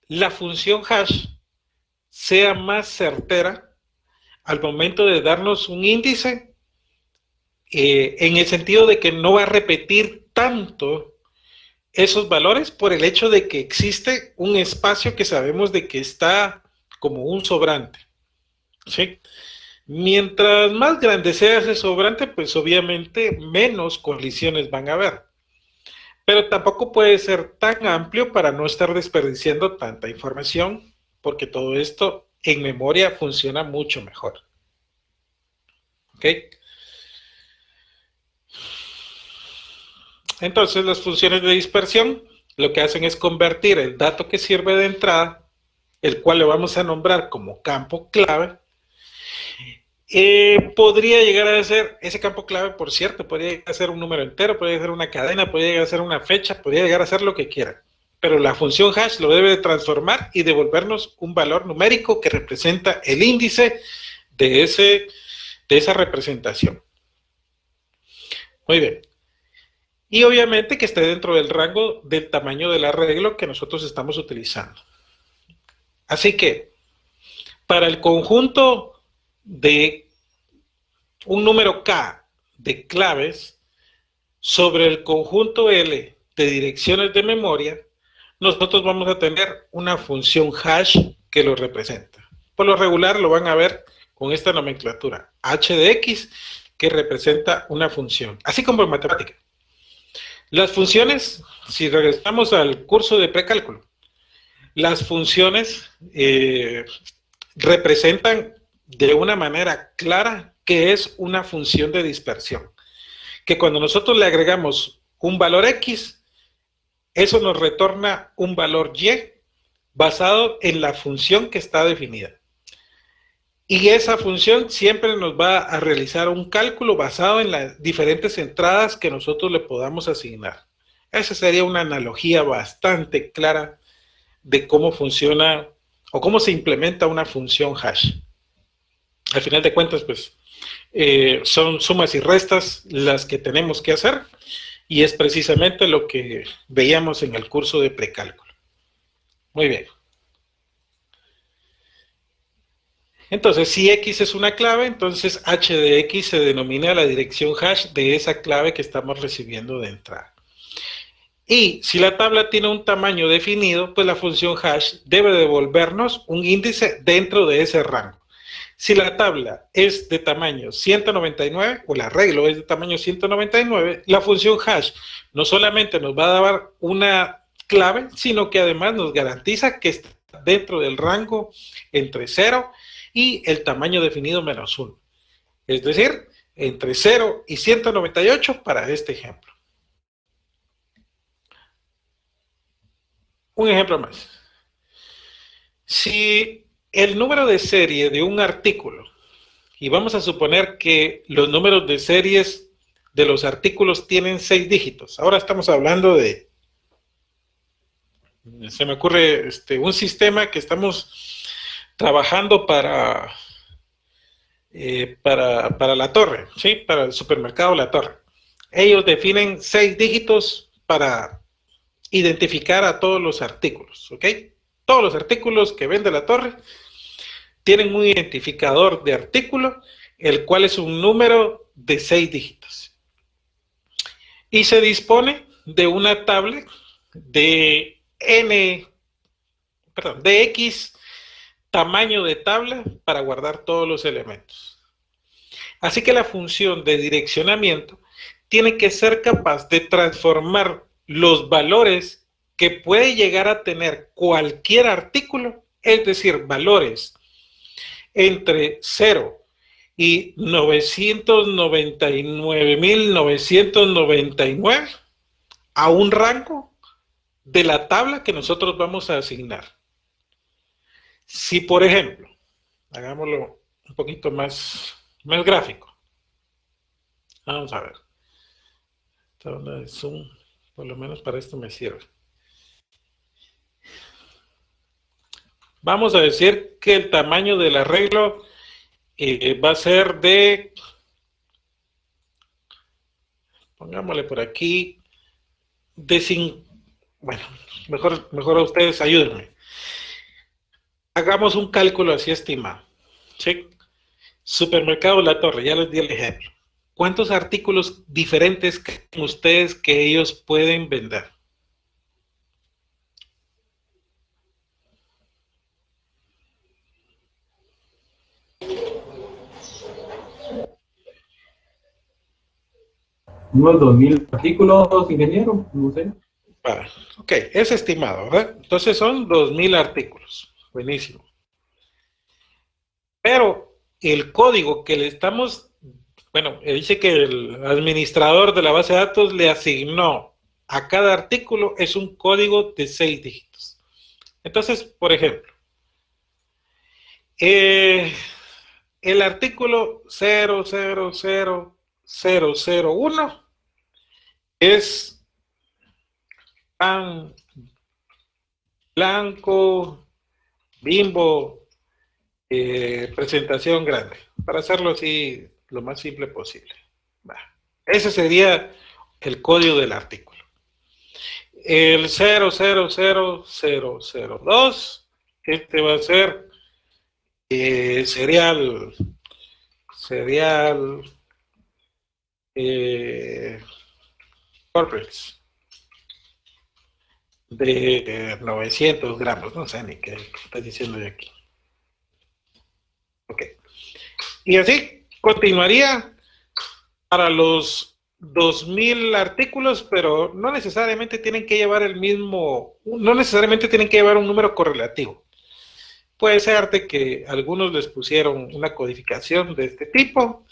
la función hash sea más certera al momento de darnos un índice, en el sentido de que no va a repetir tanto esos valores por el hecho de que existe un espacio que sabemos de que está como un sobrante. ¿Sí? Mientras más grande sea ese sobrante, pues obviamente menos colisiones van a haber. Pero tampoco puede ser tan amplio para no estar desperdiciando tanta información, porque todo esto en memoria funciona mucho mejor. ¿Ok? Entonces las funciones de dispersión lo que hacen es convertir el dato que sirve de entrada, el cual le vamos a nombrar como campo clave. Podría llegar a ser, ese campo clave, por cierto, podría llegar a ser un número entero, podría ser una cadena, podría llegar a ser una fecha, podría llegar a ser lo que quiera. Pero la función hash lo debe de transformar y devolvernos un valor numérico que representa el índice de esa representación. Muy bien. Y obviamente que esté dentro del rango del tamaño del arreglo que nosotros estamos utilizando. Así que, para el conjunto de un número K de claves sobre el conjunto L de direcciones de memoria, nosotros vamos a tener una función hash que lo representa. Por lo regular lo van a ver con esta nomenclatura, h de x, que representa una función, así como en matemática. Las funciones, si regresamos al curso de precálculo, las funciones representan de una manera clara que es una función de dispersión. Que cuando nosotros le agregamos un valor x, eso nos retorna un valor y basado en la función que está definida. Y esa función siempre nos va a realizar un cálculo basado en las diferentes entradas que nosotros le podamos asignar. Esa sería una analogía bastante clara de cómo funciona o cómo se implementa una función hash. Al final de cuentas, pues, son sumas y restas las que tenemos que hacer y es precisamente lo que veíamos en el curso de precálculo. Muy bien. Entonces, si x es una clave, entonces h de x se denomina la dirección hash de esa clave que estamos recibiendo de entrada. Y si la tabla tiene un tamaño definido, pues la función hash debe devolvernos un índice dentro de ese rango. Si la tabla es de tamaño 199, o el arreglo es de tamaño 199, la función hash no solamente nos va a dar una clave, sino que además nos garantiza que está dentro del rango entre 0 y el tamaño definido menos 1. Es decir, entre 0 y 198 para este ejemplo. Un ejemplo más. Si el número de serie de un artículo, y vamos a suponer que los números de series de los artículos tienen 6 dígitos. Ahora estamos hablando de, se me ocurre un sistema que estamos trabajando para La Torre, ¿sí? Para el supermercado La Torre. Ellos definen 6 dígitos para identificar a todos los artículos, ¿ok? Todos los artículos que vende La Torre tienen un identificador de artículo, el cual es un número de 6 dígitos. Y se dispone de una tabla de de X tamaño de tabla para guardar todos los elementos. Así que la función de direccionamiento tiene que ser capaz de transformar los valores que puede llegar a tener cualquier artículo, es decir, valores entre 0 y 999.999 a un rango de la tabla que nosotros vamos a asignar. Si, por ejemplo, hagámoslo un poquito más gráfico. Vamos a ver. Esta onda de Zoom, por lo menos para esto me sirve. Vamos a decir que el tamaño del arreglo va a ser de, pongámosle por aquí, de 5, bueno, mejor a ustedes ayúdenme. Hagamos un cálculo así estimado, ¿sí? Supermercado La Torre, ya les di el ejemplo. ¿Cuántos artículos diferentes creen ustedes que ellos pueden vender? Unos 2000 artículos, ingeniero, no sé. Ok, es estimado, ¿verdad? Entonces son 2000 artículos. Buenísimo. Pero el código que le estamos, bueno, dice que el administrador de la base de datos le asignó a cada artículo es un código de 6 dígitos. Entonces, por ejemplo, el artículo 000001 es pan blanco, Bimbo, presentación grande, para hacerlo así lo más simple posible. Ese sería el código del artículo. El 000002 Este va a ser serial corporates de 900 gramos, no sé ni qué estoy diciendo yo aquí. Ok. Y así continuaría para los 2000 artículos, pero no necesariamente tienen que llevar el mismo, no necesariamente tienen que llevar un número correlativo. Puede ser de que algunos les pusieron una codificación de este tipo,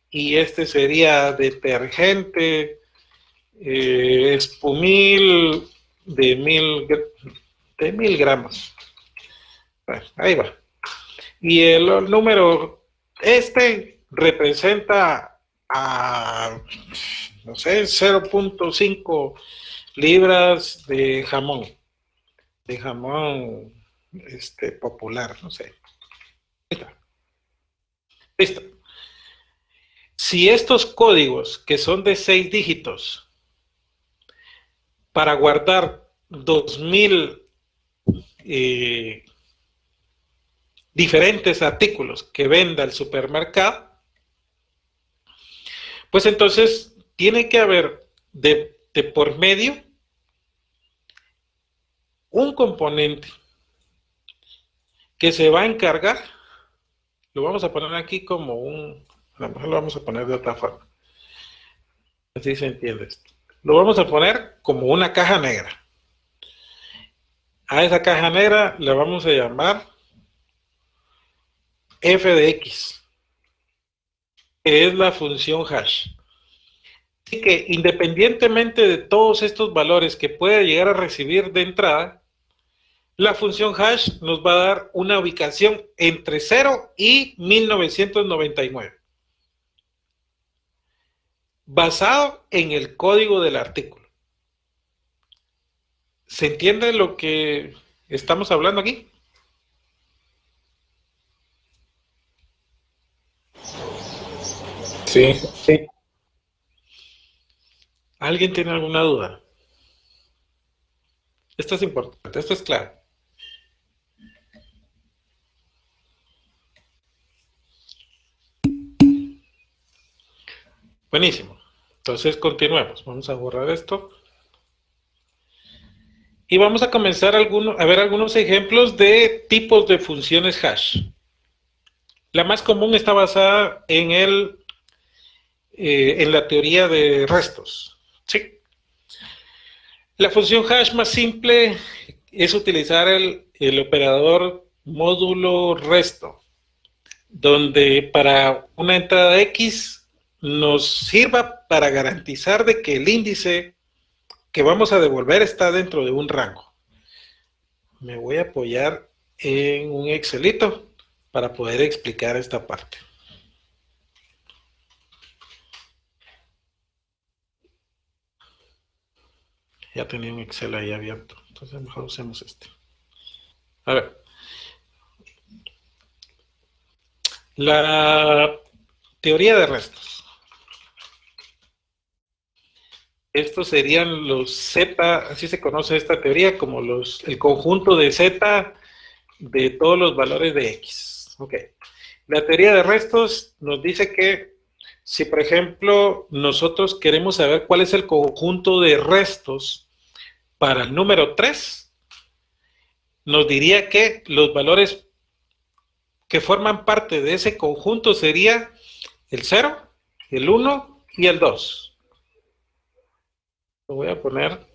y este sería detergente, espumil de 1000 gramos. Bueno, ahí va. Y el número representa a, no sé, 0.5 libras de jamón popular, no sé. Ahí está. Listo. Si estos códigos, que son de 6 dígitos, para guardar 2000 diferentes artículos que venda el supermercado, pues entonces tiene que haber de por medio un componente que se va a encargar, lo vamos a poner aquí como a lo mejor lo vamos a poner de otra forma, así se entiende esto. Lo vamos a poner como una caja negra. A esa caja negra la vamos a llamar f de x, que es la función hash. Así que independientemente de todos estos valores que pueda llegar a recibir de entrada, la función hash nos va a dar una ubicación entre 0 y 1999, basado en el código del artículo. ¿Se entiende lo que estamos hablando aquí? Sí. Sí. ¿Alguien tiene alguna duda? Esto es importante, esto es claro. Buenísimo. Entonces continuemos. Vamos a borrar esto. Y vamos a comenzar a ver algunos ejemplos de tipos de funciones hash. La más común está basada en la teoría de restos. ¿Sí? La función hash más simple es utilizar el operador módulo resto, donde para una entrada X nos sirva para garantizar de que el índice que vamos a devolver está dentro de un rango. Me voy a apoyar en un Excelito para poder explicar esta parte. Ya tenía un Excel ahí abierto, entonces mejor usemos este. A ver. La teoría de restos. Estos serían los Z, así se conoce esta teoría, como el conjunto de Z de todos los valores de X. Ok. La teoría de restos nos dice que si, por ejemplo, nosotros queremos saber cuál es el conjunto de restos para el número 3, nos diría que los valores que forman parte de ese conjunto sería el 0, el 1 y el 2. Lo voy a poner,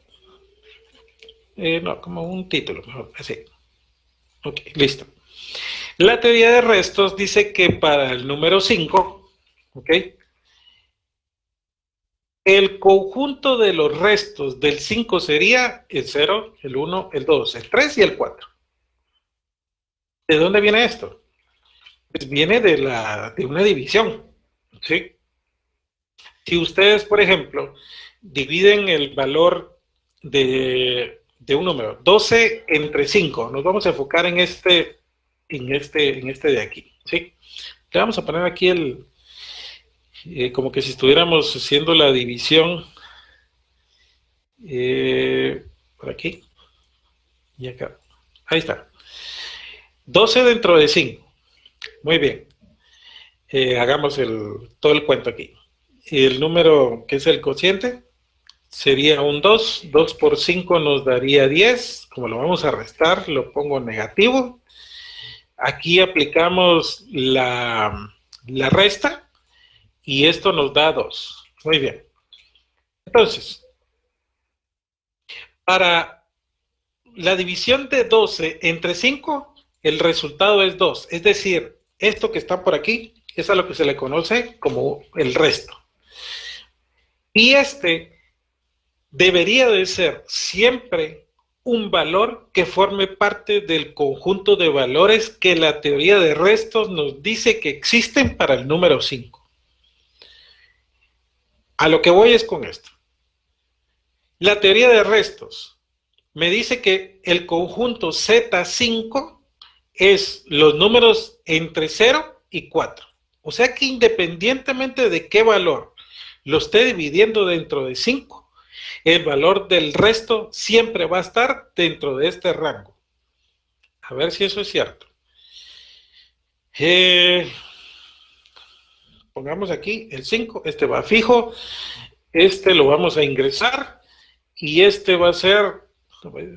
no, como un título, mejor, así. Ok, listo. La teoría de restos dice que para el número 5, ok, el conjunto de los restos del 5 sería el 0, el 1, el 2, el 3 y el 4. ¿De dónde viene esto? Pues viene de una división, ¿sí? Si ustedes, por ejemplo, dividen el valor de un número, 12 entre 5, nos vamos a enfocar en este de aquí, ¿sí? Le vamos a poner aquí como que si estuviéramos haciendo la división por aquí y acá. Ahí está. 12 dentro de 5. Muy bien. Hagamos todo el cuento aquí. El número que es el cociente sería un 2. 2 por 5 nos daría 10. Como lo vamos a restar, lo pongo negativo. Aquí aplicamos la resta y esto nos da 2. Muy bien. Entonces, para la división de 12 entre 5, el resultado es 2. Es decir, esto que está por aquí es a lo que se le conoce como el resto. Y este debería de ser siempre un valor que forme parte del conjunto de valores que la teoría de restos nos dice que existen para el número 5. A lo que voy es con esto. La teoría de restos me dice que el conjunto Z5 es los números entre 0 y 4. O sea que independientemente de qué valor lo esté dividiendo dentro de 5, el valor del resto siempre va a estar dentro de este rango. A ver si eso es cierto. Pongamos aquí el 5, este va fijo, este lo vamos a ingresar y este va a ser,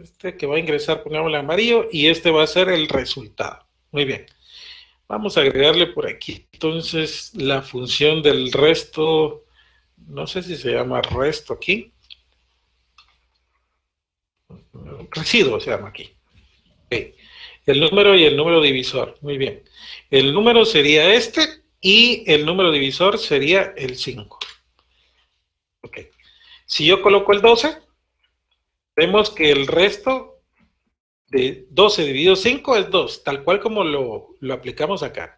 este que va a ingresar, pongámosle amarillo, y este va a ser el resultado. Muy bien. Vamos a agregarle por aquí entonces la función del resto, no sé si se llama resto aquí. Residuo se llama aquí. Okay. El número y el número divisor. Muy bien. El número sería este y el número divisor sería el 5. Ok. Si yo coloco el 12, vemos que el resto de 12 dividido 5 es 2, tal cual como lo aplicamos acá.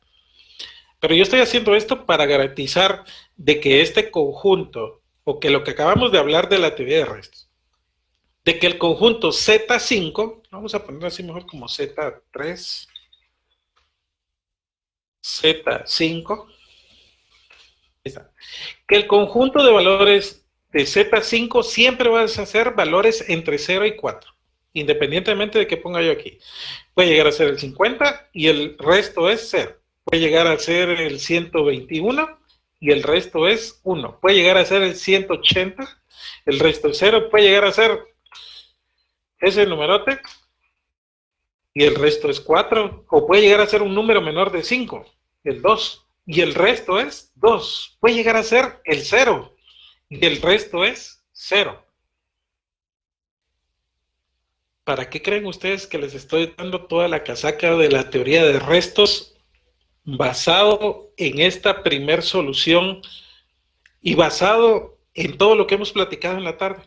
Pero yo estoy haciendo esto para garantizar de que este conjunto, o que lo que acabamos de hablar de la teoría de restos, de que el conjunto Z5, vamos a ponerlo así mejor como Z3, Z5, que el conjunto de valores de Z5 siempre va a ser valores entre 0 y 4, independientemente de que ponga yo aquí. Puede llegar a ser el 50 y el resto es 0. Puede llegar a ser el 121 y el resto es 1. Puede llegar a ser el 180, el resto es 0. Puede llegar a ser ese numerote y el resto es 4. O puede llegar a ser un número menor de 5, el 2, y el resto es 2. Puede llegar a ser el 0 y el resto es 0. ¿Para qué creen ustedes que les estoy dando toda la casaca de la teoría de restos basado en esta primer solución y basado en todo lo que hemos platicado en la tarde?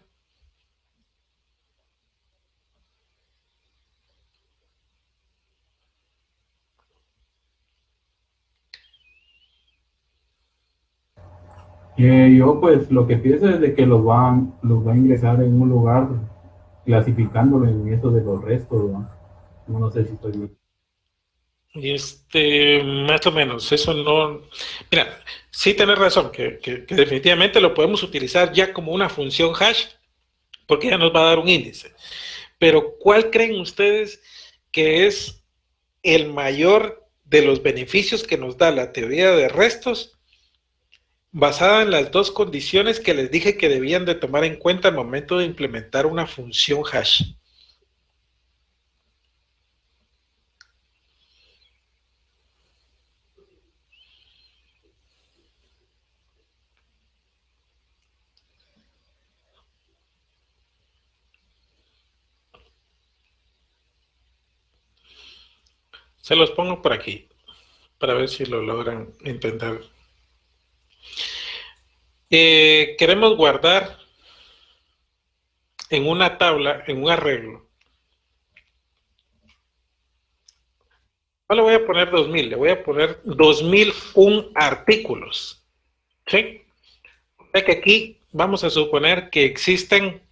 Yo pues lo que pienso es de que los va a ingresar en un lugar clasificándolo en esto de los restos, ¿no? No sé si estoy bien. Más o menos, eso no... Mira, sí tenés razón, que definitivamente lo podemos utilizar ya como una función hash, porque ya nos va a dar un índice. Pero ¿cuál creen ustedes que es el mayor de los beneficios que nos da la teoría de restos, basada en las dos condiciones que les dije que debían de tomar en cuenta al momento de implementar una función hash? Se los pongo por aquí, para ver si lo logran entender. Queremos guardar en una tabla, en un arreglo. No le voy a poner 2000, le voy a poner 2001 artículos. ¿Sí? O sea que aquí vamos a suponer que existen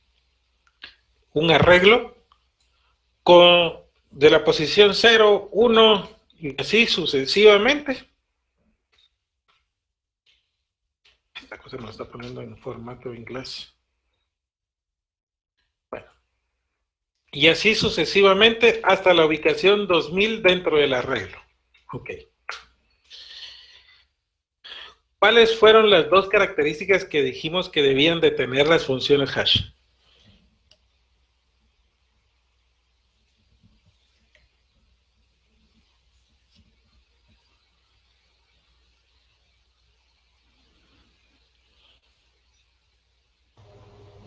un arreglo de la posición 0, 1 y así sucesivamente. Esta cosa me lo está poniendo en formato inglés. Bueno. Y así sucesivamente hasta la ubicación 2000 dentro del arreglo. Ok. ¿Cuáles fueron las dos características que dijimos que debían de tener las funciones hash?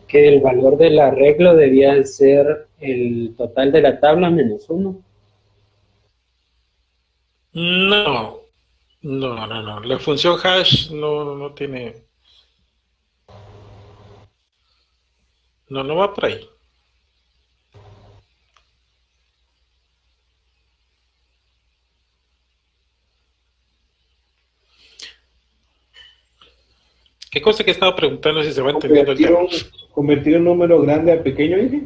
Que el valor del arreglo debía ser el total de la tabla menos 1. No, no. La función hash no tiene... No va por ahí. ¿Qué cosa que estaba preguntando si se va entendiendo el tema? Convertir un número grande a pequeño, dije.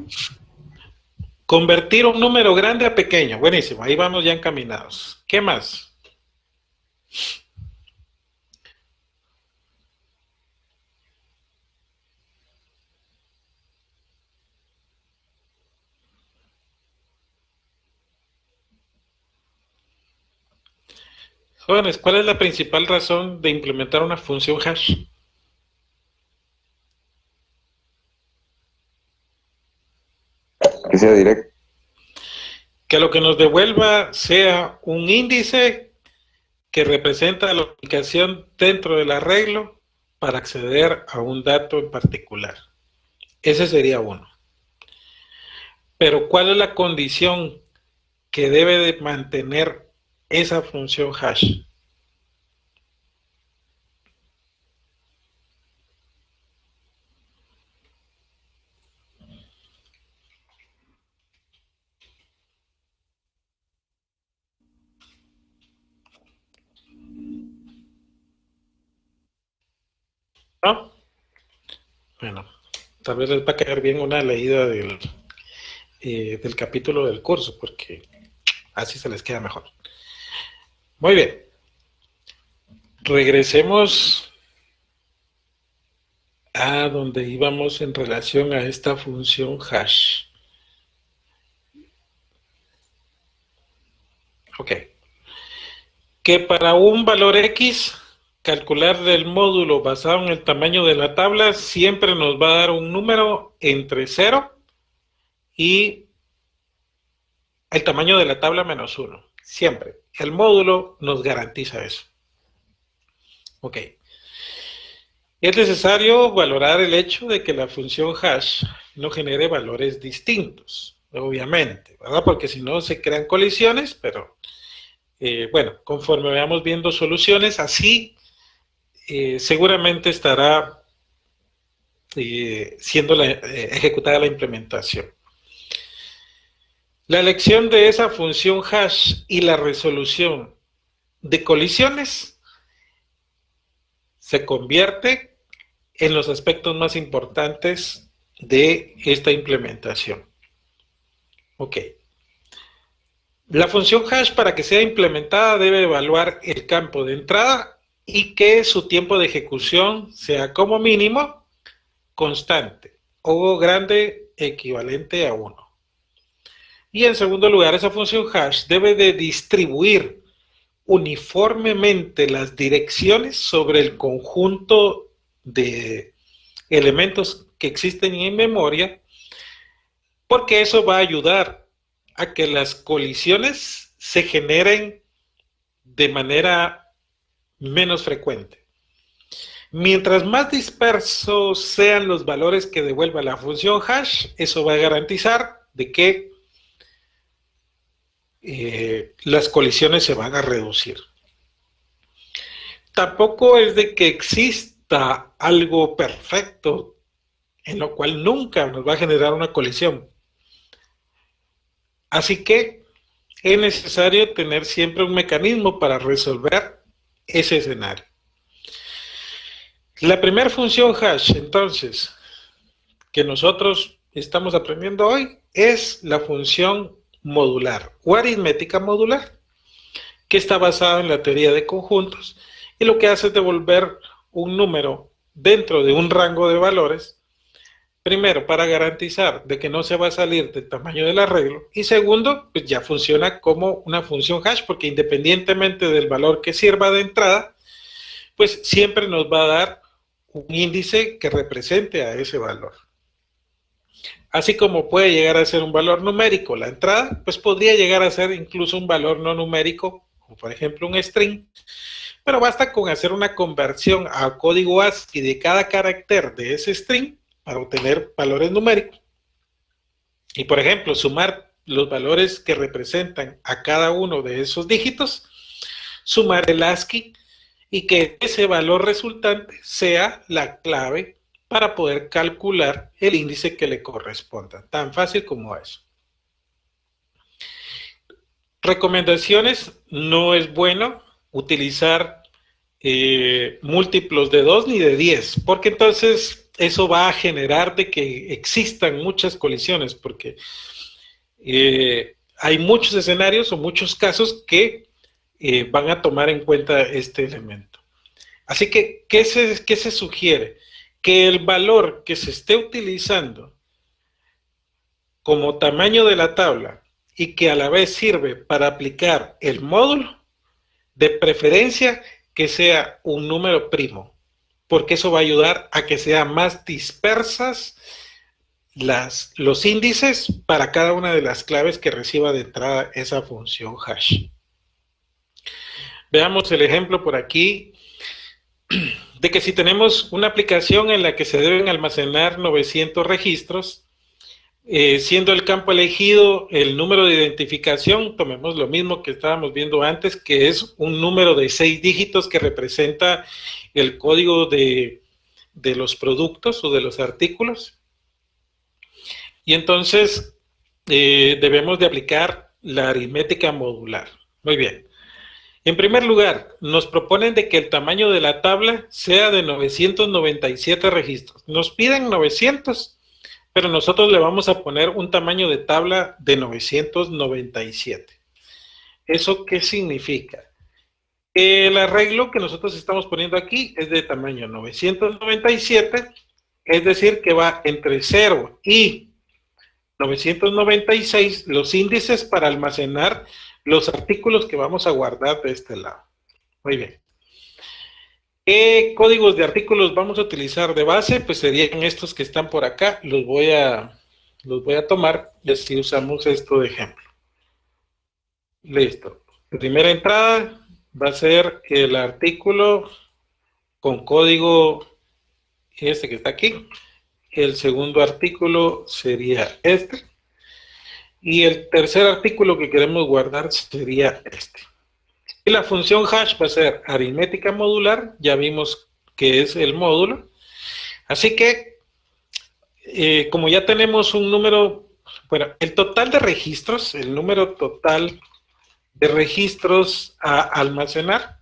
Convertir un número grande a pequeño. Buenísimo, ahí vamos ya encaminados. ¿Qué más? Jóvenes, ¿cuál es la principal razón de implementar una función hash? Que sea directo. Que lo que nos devuelva sea un índice que representa la ubicación dentro del arreglo para acceder a un dato en particular. Ese sería uno. Pero ¿cuál es la condición que debe de mantener esa función hash? ¿No? Bueno, tal vez les va a caer bien una leída del capítulo del curso, porque así se les queda mejor. Muy bien. Regresemos a donde íbamos en relación a esta función hash. Ok. Que para un valor X, calcular el módulo basado en el tamaño de la tabla siempre nos va a dar un número entre 0 y el tamaño de la tabla menos 1. Siempre. El módulo nos garantiza eso. Ok. Es necesario valorar el hecho de que la función hash no genere valores distintos, obviamente, ¿verdad? Porque si no se crean colisiones, pero bueno, conforme vayamos viendo soluciones, así seguramente estará siendo ejecutada la implementación. La elección de esa función hash y la resolución de colisiones se convierte en los aspectos más importantes de esta implementación. Ok. La función hash, para que sea implementada, debe evaluar el campo de entrada y que su tiempo de ejecución sea como mínimo constante o grande equivalente a 1. Y en segundo lugar, esa función hash debe de distribuir uniformemente las direcciones sobre el conjunto de elementos que existen en memoria, porque eso va a ayudar a que las colisiones se generen de manera menos frecuente. Mientras más dispersos sean los valores que devuelva la función hash, eso va a garantizar de que las colisiones se van a reducir. Tampoco es de que exista algo perfecto en lo cual nunca nos va a generar una colisión. Así que es necesario tener siempre un mecanismo para resolver ese escenario. La primera función hash, entonces, que nosotros estamos aprendiendo hoy, es la función modular o aritmética modular, que está basada en la teoría de conjuntos y lo que hace es devolver un número dentro de un rango de valores Primero, para garantizar de que no se va a salir del tamaño del arreglo. Y segundo, pues ya funciona como una función hash, porque independientemente del valor que sirva de entrada, pues siempre nos va a dar un índice que represente a ese valor. Así como puede llegar a ser un valor numérico la entrada, pues podría llegar a ser incluso un valor no numérico, como por ejemplo un string, pero basta con hacer una conversión a código ASCII de cada carácter de ese string para obtener valores numéricos. Y por ejemplo, sumar los valores que representan a cada uno de esos dígitos, sumar el ASCII y que ese valor resultante sea la clave para poder calcular el índice que le corresponda. Tan fácil como eso. Recomendaciones: no es bueno utilizar múltiplos de 2 ni de 10, porque entonces eso va a generar de que existan muchas colisiones, porque hay muchos escenarios o muchos casos que van a tomar en cuenta este elemento. Así que, ¿qué se sugiere? Que el valor que se esté utilizando como tamaño de la tabla y que a la vez sirve para aplicar el módulo, de preferencia que sea un número primo, porque eso va a ayudar a que sean más dispersas los índices para cada una de las claves que reciba de entrada esa función hash. Veamos el ejemplo por aquí de que si tenemos una aplicación en la que se deben almacenar 900 registros, siendo el campo elegido el número de identificación, tomemos lo mismo que estábamos viendo antes, que es un número de 6 dígitos que representa el código de los productos o de los artículos. Y entonces debemos de aplicar la aritmética modular. Muy bien. En primer lugar, nos proponen de que el tamaño de la tabla sea de 997 registros. Nos piden 900, pero nosotros le vamos a poner un tamaño de tabla de 997. ¿Eso qué significa? El arreglo que nosotros estamos poniendo aquí es de tamaño 997, es decir, que va entre 0 y 996 los índices para almacenar los artículos que vamos a guardar de este lado. Muy bien. ¿Qué códigos de artículos vamos a utilizar de base? Pues serían estos que están por acá. Los voy a tomar y así usamos esto de ejemplo. Listo. La primera entrada va a ser el artículo con código este que está aquí. El segundo artículo sería este. Y el tercer artículo que queremos guardar sería este. Y la función hash va a ser aritmética modular. Ya vimos que es el módulo. Así que, como ya tenemos un número, bueno, el total de registros, el número total de registros a almacenar,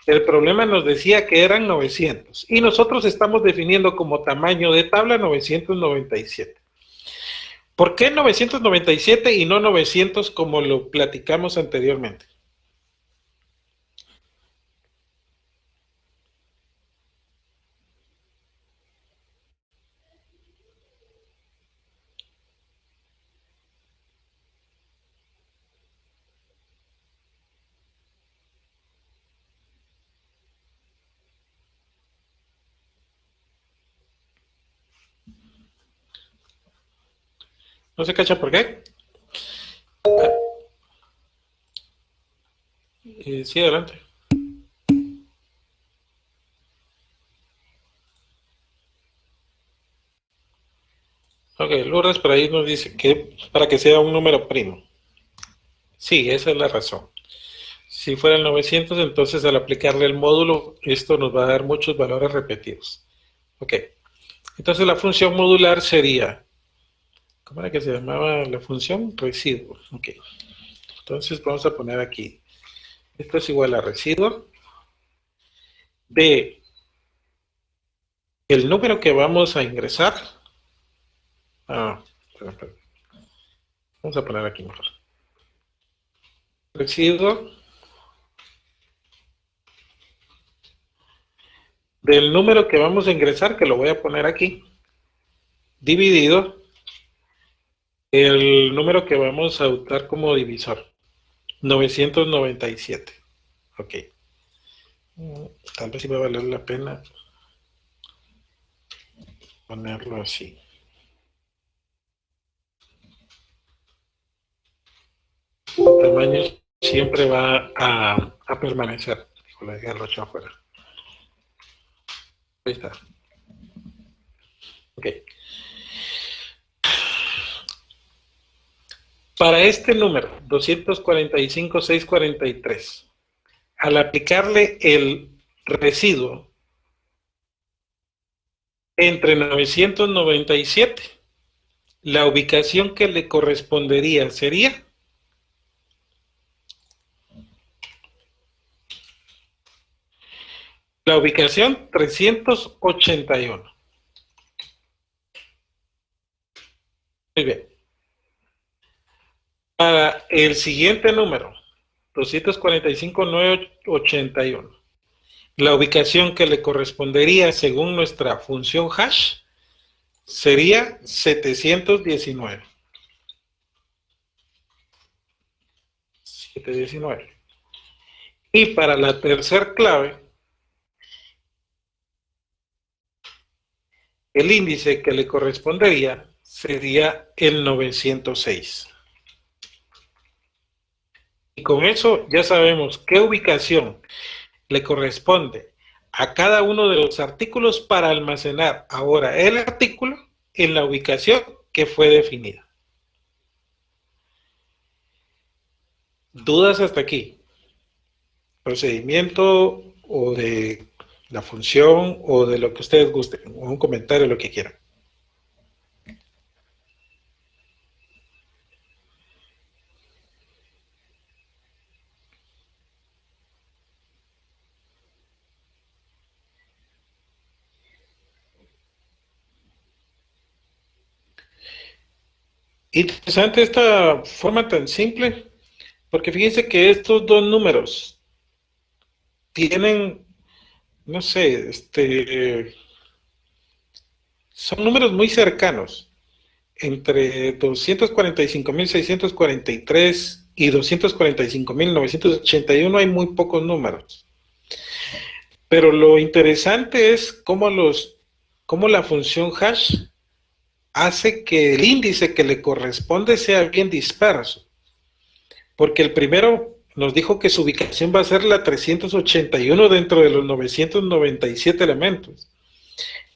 el problema nos decía que eran 900. Y nosotros estamos definiendo como tamaño de tabla 997. ¿Por qué 997 y no 900 como lo platicamos anteriormente? ¿No se cacha por qué? Sí, adelante. Ok, Lourdes por ahí nos dice que para que sea un número primo. Sí, esa es la razón. Si fuera el 900, entonces al aplicarle el módulo, esto nos va a dar muchos valores repetidos. Ok, entonces la función modular sería, ¿cómo era que se llamaba la función? Residuo. Ok, entonces vamos a poner aquí, esto es igual a residuo de el número que vamos a ingresar. Vamos a poner aquí mejor. Residuo del número que vamos a ingresar, que lo voy a poner aquí, dividido el número que vamos a usar como divisor, 997. Ok. Tal vez sí va a valer la pena ponerlo así. El tamaño siempre va a permanecer. Híjole, déjalo echar afuera. Ahí está. Ok. Para este número, 245,643, al aplicarle el residuo entre 997, la ubicación que le correspondería sería la ubicación 381. Muy bien. Para el siguiente número, 245,981, la ubicación que le correspondería según nuestra función hash sería 719. 719. Y para la tercera clave, el índice que le correspondería sería el 906. Y con eso ya sabemos qué ubicación le corresponde a cada uno de los artículos para almacenar ahora el artículo en la ubicación que fue definida. ¿Dudas hasta aquí? Procedimiento o de la función o de lo que ustedes gusten, o un comentario, lo que quieran. Interesante esta forma tan simple, porque fíjense que estos dos números tienen, no sé, son números muy cercanos, entre 245,643 y 245,981 hay muy pocos números. Pero lo interesante es cómo la función hash hace que el índice que le corresponde sea bien disperso. Porque el primero nos dijo que su ubicación va a ser la 381 dentro de los 997 elementos.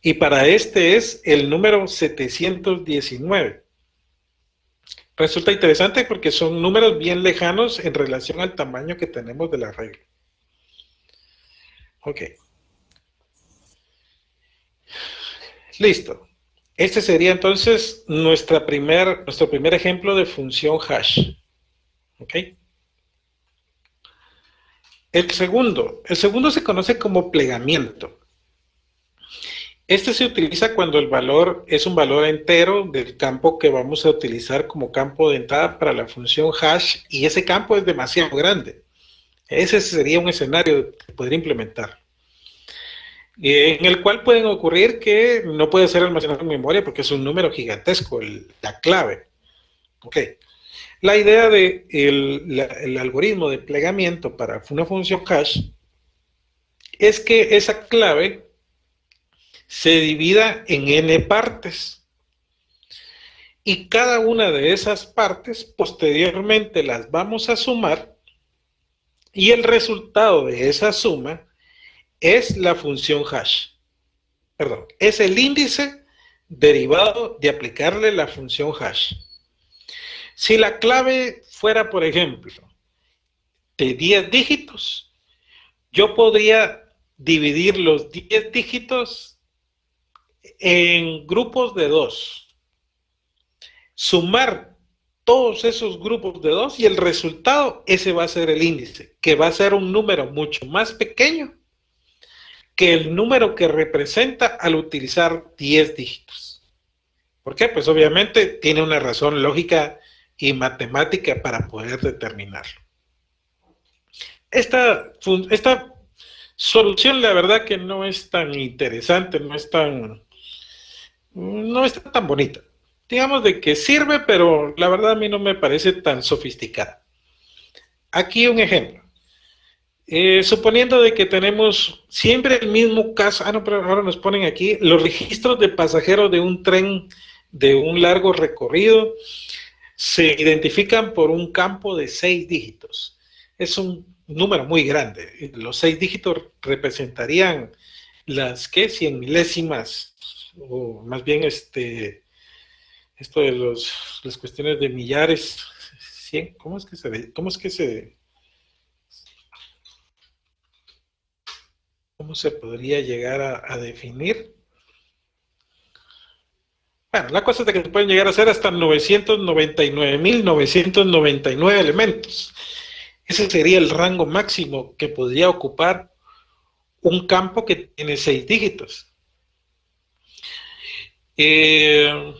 Y para este es el número 719. Resulta interesante porque son números bien lejanos en relación al tamaño que tenemos de la regla. Ok. Listo. Este sería entonces nuestro primer ejemplo de función hash. ¿Ok? El segundo se conoce como plegamiento. Este se utiliza cuando el valor es un valor entero del campo que vamos a utilizar como campo de entrada para la función hash y ese campo es demasiado grande. Ese sería un escenario que podría implementar. En el cual pueden ocurrir que no puede ser almacenado en memoria porque es un número gigantesco, la clave. Ok. La idea del algoritmo de plegamiento para una función hash es que esa clave se divida en n partes. Y cada una de esas partes posteriormente las vamos a sumar y el resultado de esa suma es la función hash. Perdón, es el índice derivado de aplicarle la función hash. Si la clave fuera, por ejemplo, de 10 dígitos, yo podría dividir los 10 dígitos en grupos de 2. Sumar todos esos grupos de 2 y el resultado, ese va a ser el índice, que va a ser un número mucho más pequeño que el número que representa al utilizar 10 dígitos. ¿Por qué? Pues obviamente tiene una razón lógica y matemática para poder determinarlo. Esta solución, la verdad que no es tan interesante, no es tan no está tan bonita. Digamos de que sirve, pero la verdad a mí no me parece tan sofisticada. Aquí un ejemplo. Suponiendo de que tenemos siempre el mismo caso, no, pero ahora nos ponen aquí los registros de pasajeros de un tren de un largo recorrido se identifican por un campo de 6 dígitos. Es un número muy grande. Los 6 dígitos representarían las 100 milésimas, o más bien esto de las cuestiones de millares, 100, ¿cómo es ¿cómo se podría llegar a definir? Bueno, la cosa es de que se pueden llegar a hacer hasta 999.999 elementos. Ese sería el rango máximo que podría ocupar un campo que tiene 6 dígitos. Pero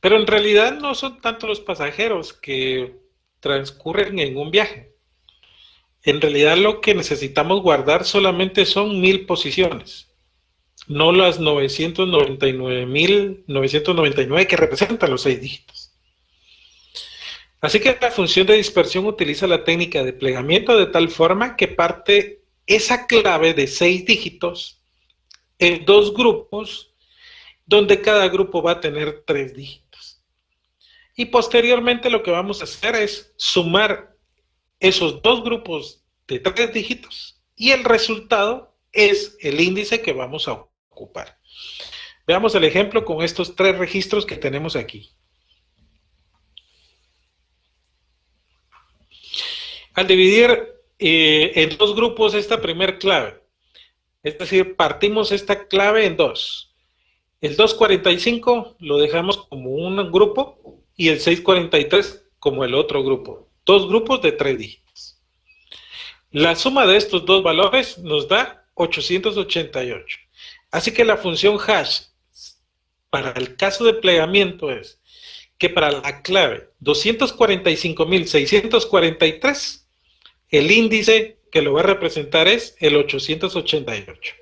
en realidad no son tanto los pasajeros que transcurren en un viaje. En realidad lo que necesitamos guardar solamente son 1000 posiciones, no las 999.999 que representan los 6 dígitos. Así que la función de dispersión utiliza la técnica de plegamiento de tal forma que parte esa clave de 6 dígitos en 2 grupos, donde cada grupo va a tener 3 dígitos. Y posteriormente lo que vamos a hacer es sumar esos 2 grupos de 3 dígitos y el resultado es el índice que vamos a ocupar. Veamos el ejemplo con estos 3 registros que tenemos aquí. Al dividir en 2 grupos esta primer clave, es decir, partimos esta clave en 2. El 245 lo dejamos como un grupo y el 643 como el otro grupo. 2 grupos de 3 dígitos. La suma de estos 2 valores nos da 888. Así que la función hash para el caso de plegamiento es que para la clave 245.643, el índice que lo va a representar es el 888.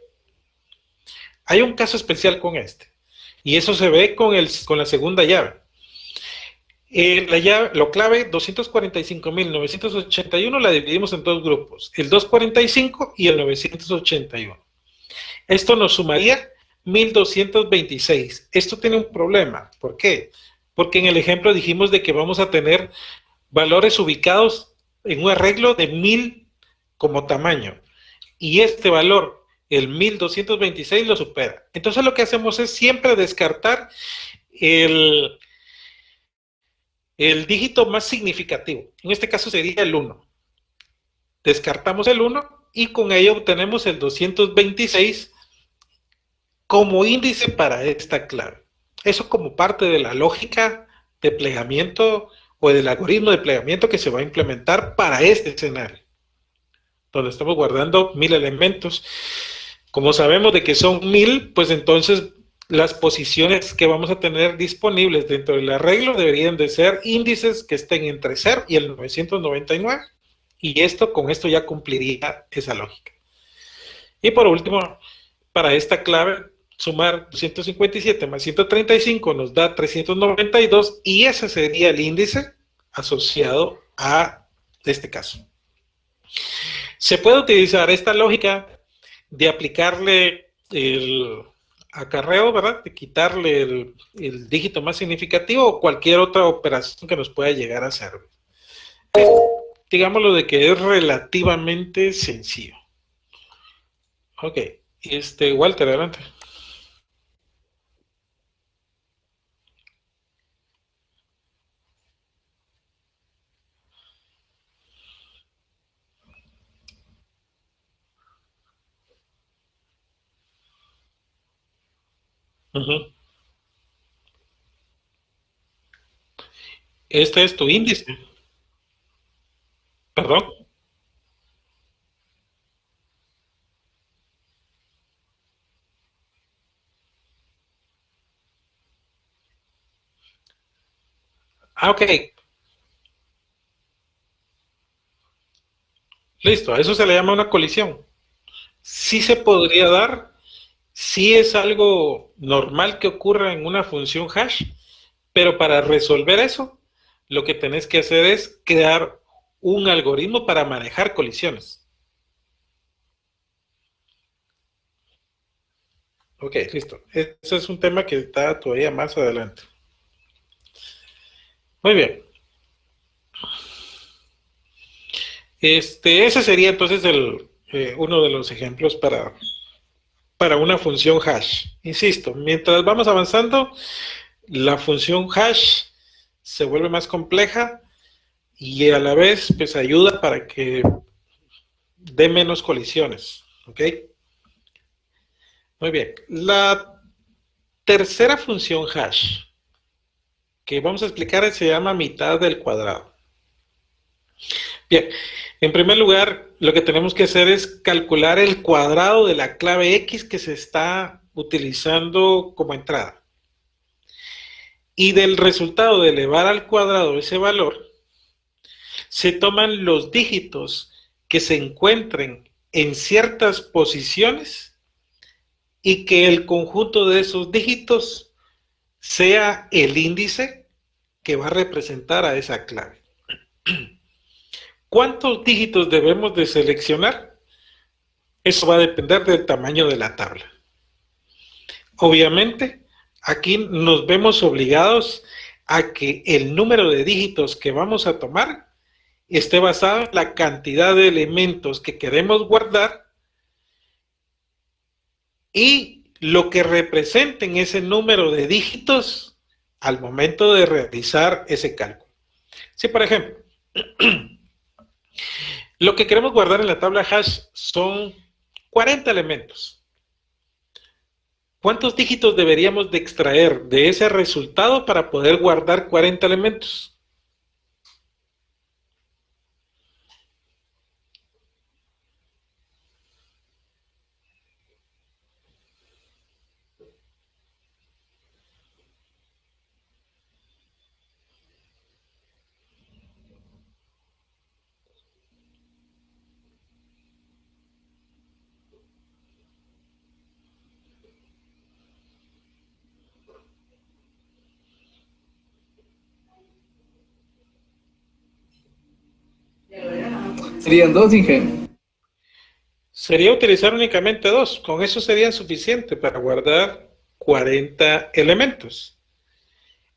Hay un caso especial con este, y eso se ve con la segunda llave. La clave 245.981 la dividimos en 2 grupos, el 245 y el 981. Esto nos sumaría 1226. Esto tiene un problema. ¿Por qué? Porque en el ejemplo dijimos de que vamos a tener valores ubicados en un arreglo de 1000 como tamaño. Y este valor, el 1226, lo supera. Entonces lo que hacemos es siempre descartar el dígito más significativo. En este caso sería el 1. Descartamos el 1 y con ello obtenemos el 226 como índice para esta clave. Eso como parte de la lógica de plegamiento o del algoritmo de plegamiento que se va a implementar para este escenario, donde estamos guardando 1000 elementos. Como sabemos de que son 1000, pues entonces las posiciones que vamos a tener disponibles dentro del arreglo deberían de ser índices que estén entre 0 y el 999, y con esto ya cumpliría esa lógica. Y por último, para esta clave, sumar 257 más 135 nos da 392, y ese sería el índice asociado a este caso. Se puede utilizar esta lógica de aplicarle el acarreo, ¿verdad? De quitarle el dígito más significativo o cualquier otra operación que nos pueda llegar a servir. Digámoslo de que es relativamente sencillo. Ok, Walter, adelante. Este es tu índice. Perdón. Ok. Listo, a eso se le llama una colisión. Sí se podría dar sí es algo normal que ocurra en una función hash, pero para resolver eso, lo que tenés que hacer es crear un algoritmo para manejar colisiones. Ok, listo. Ese es un tema que está todavía más adelante. Muy bien. Ese sería entonces uno de los ejemplos para una función hash. Insisto, mientras vamos avanzando, la función hash se vuelve más compleja y a la vez pues ayuda para que dé menos colisiones. ¿Ok? Muy bien. La tercera función hash que vamos a explicar se llama mitad del cuadrado. Bien, en primer lugar, lo que tenemos que hacer es calcular el cuadrado de la clave X que se está utilizando como entrada. Y del resultado de elevar al cuadrado ese valor, se toman los dígitos que se encuentren en ciertas posiciones y que el conjunto de esos dígitos sea el índice que va a representar a esa clave. ¿Cuántos dígitos debemos de seleccionar? Eso va a depender del tamaño de la tabla. Obviamente, aquí nos vemos obligados a que el número de dígitos que vamos a tomar esté basado en la cantidad de elementos que queremos guardar y lo que representen ese número de dígitos al momento de realizar ese cálculo. Si, por ejemplo, lo que queremos guardar en la tabla hash son 40 elementos. ¿Cuántos dígitos deberíamos de extraer de ese resultado para poder guardar 40 elementos? Serían dos, Inge. Sería utilizar únicamente 2. Con eso sería suficiente para guardar 40 elementos.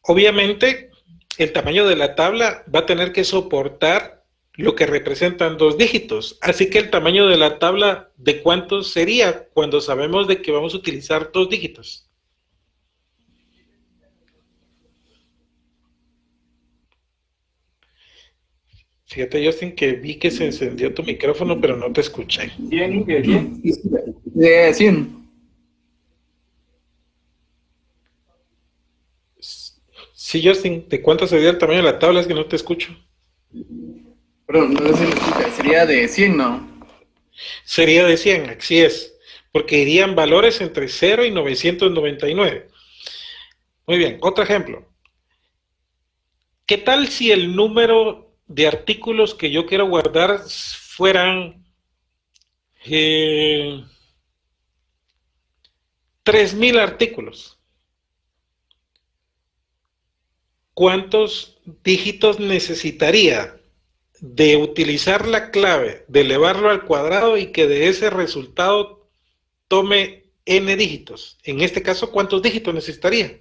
Obviamente, el tamaño de la tabla va a tener que soportar lo que representan 2 dígitos. Así que el tamaño de la tabla, ¿de cuánto sería cuando sabemos de que vamos a utilizar 2 dígitos? Fíjate, Justin, que vi que se encendió tu micrófono, pero no te escuché. 100, Inge, 100. De 100. Sí, Justin, ¿de cuánto sería el tamaño de la tabla? Es que no te escucho. Perdón, no sé si me escucha. Sería de 100, ¿no? Sería de 100, así es, porque irían valores entre 0 y 999. Muy bien, otro ejemplo. ¿Qué tal si el número de artículos que yo quiero guardar fueran 3000 artículos? ¿Cuántos dígitos necesitaría de utilizar la clave, de elevarlo al cuadrado y que de ese resultado tome n dígitos? En este caso, ¿cuántos dígitos necesitaría?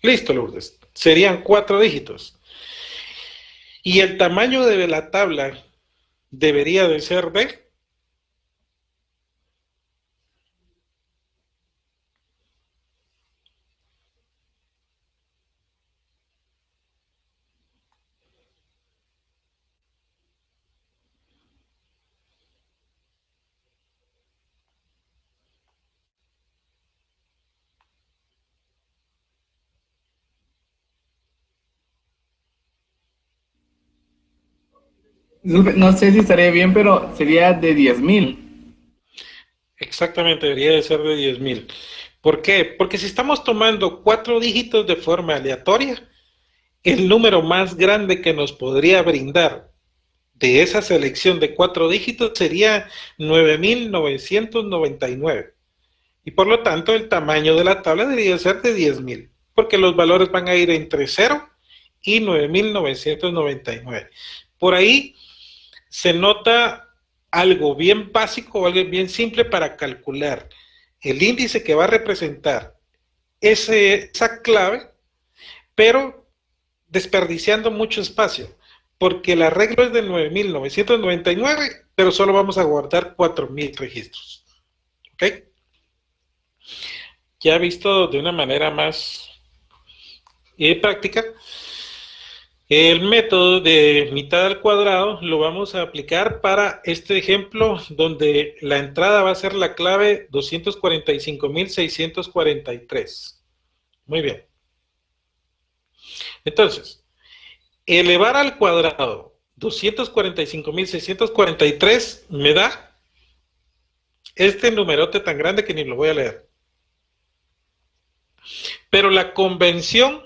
Listo, Lourdes. Serían 4 dígitos. Y el tamaño de la tabla debería de ser de... No sé si estaría bien, pero sería de 10,000. Exactamente, debería de ser de 10,000. ¿Por qué? Porque si estamos tomando 4 dígitos de forma aleatoria, el número más grande que nos podría brindar de esa selección de 4 dígitos sería 9,999. Y por lo tanto, el tamaño de la tabla debería ser de 10,000, porque los valores van a ir entre 0 y 9,999. Por ahí se nota algo bien básico, algo bien simple para calcular el índice que va a representar esa clave, pero desperdiciando mucho espacio, porque el arreglo es de 9,999, pero solo vamos a guardar 4,000 registros. ¿Ok? Ya visto de una manera más práctica, el método de mitad al cuadrado lo vamos a aplicar para este ejemplo donde la entrada va a ser la clave 245,643. Muy bien. Entonces, elevar al cuadrado 245,643 me da este numerote tan grande que ni lo voy a leer. Pero la convención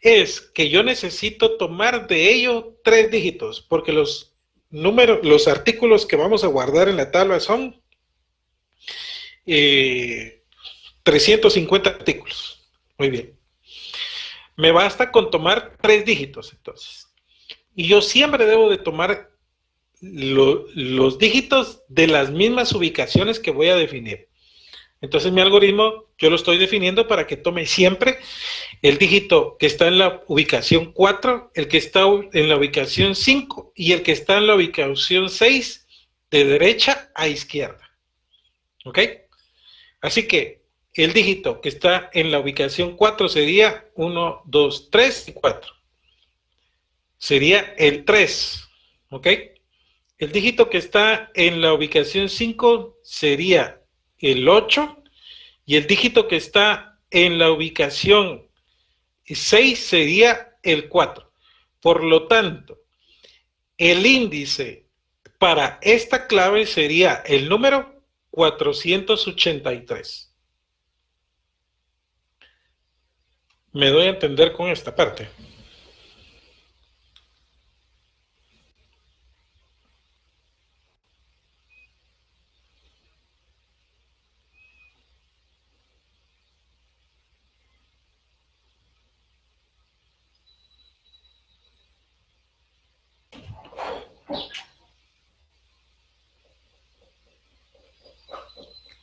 es que yo necesito tomar de ello 3 dígitos, porque los artículos que vamos a guardar en la tabla son 350 artículos. Muy bien. Me basta con tomar 3 dígitos, entonces. Y yo siempre debo de tomar los dígitos de las mismas ubicaciones que voy a definir. Entonces mi algoritmo yo lo estoy definiendo para que tome siempre el dígito que está en la ubicación 4, el que está en la ubicación 5 y el que está en la ubicación 6 de derecha a izquierda. ¿Ok? Así que el dígito que está en la ubicación 4 sería 1, 2, 3 y 4. Sería el 3. ¿Ok? El dígito que está en la ubicación 5 sería el 8, y el dígito que está en la ubicación 6 sería el 4. Por lo tanto, el índice para esta clave sería el número 483. Me doy a entender con esta parte.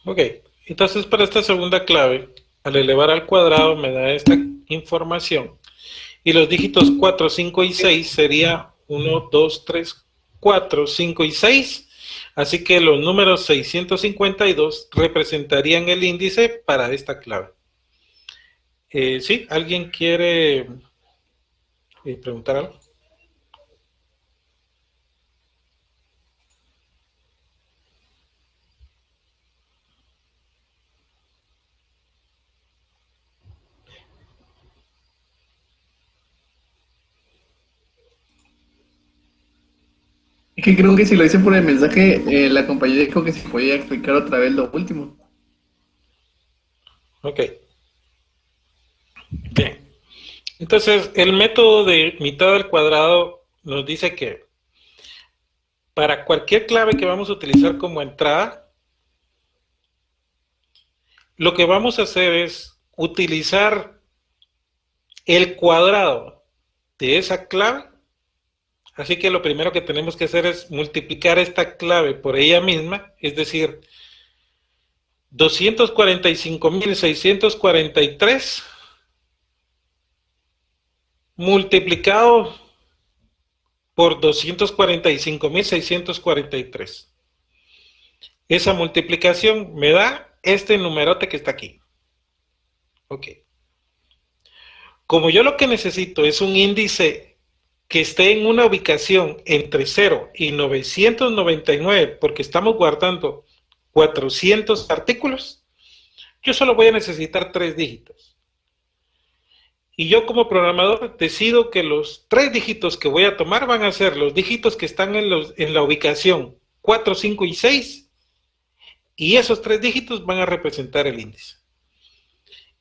Ok, entonces para esta segunda clave, al elevar al cuadrado me da esta información. Y los dígitos 4, 5 y 6 sería 1, 2, 3, 4, 5 y 6. Así que los números 652 representarían el índice para esta clave. ¿Sí? ¿Alguien quiere preguntar algo? Es que creo que si lo hice por el mensaje, la compañera dijo que se podía explicar otra vez lo último. Ok. Bien. Entonces, el método de mitad al cuadrado nos dice que para cualquier clave que vamos a utilizar como entrada, lo que vamos a hacer es utilizar el cuadrado de esa clave. Así que lo primero que tenemos que hacer es multiplicar esta clave por ella misma, es decir, 245,643 multiplicado por 245,643. Esa multiplicación me da este numerote que está aquí. Ok. Como yo lo que necesito es un índice que esté en una ubicación entre 0 y 999, porque estamos guardando 400 artículos, yo solo voy a necesitar 3 dígitos. Y yo como programador decido que los 3 dígitos que voy a tomar van a ser los dígitos que están en la ubicación 4, 5 y 6, y esos 3 dígitos van a representar el índice.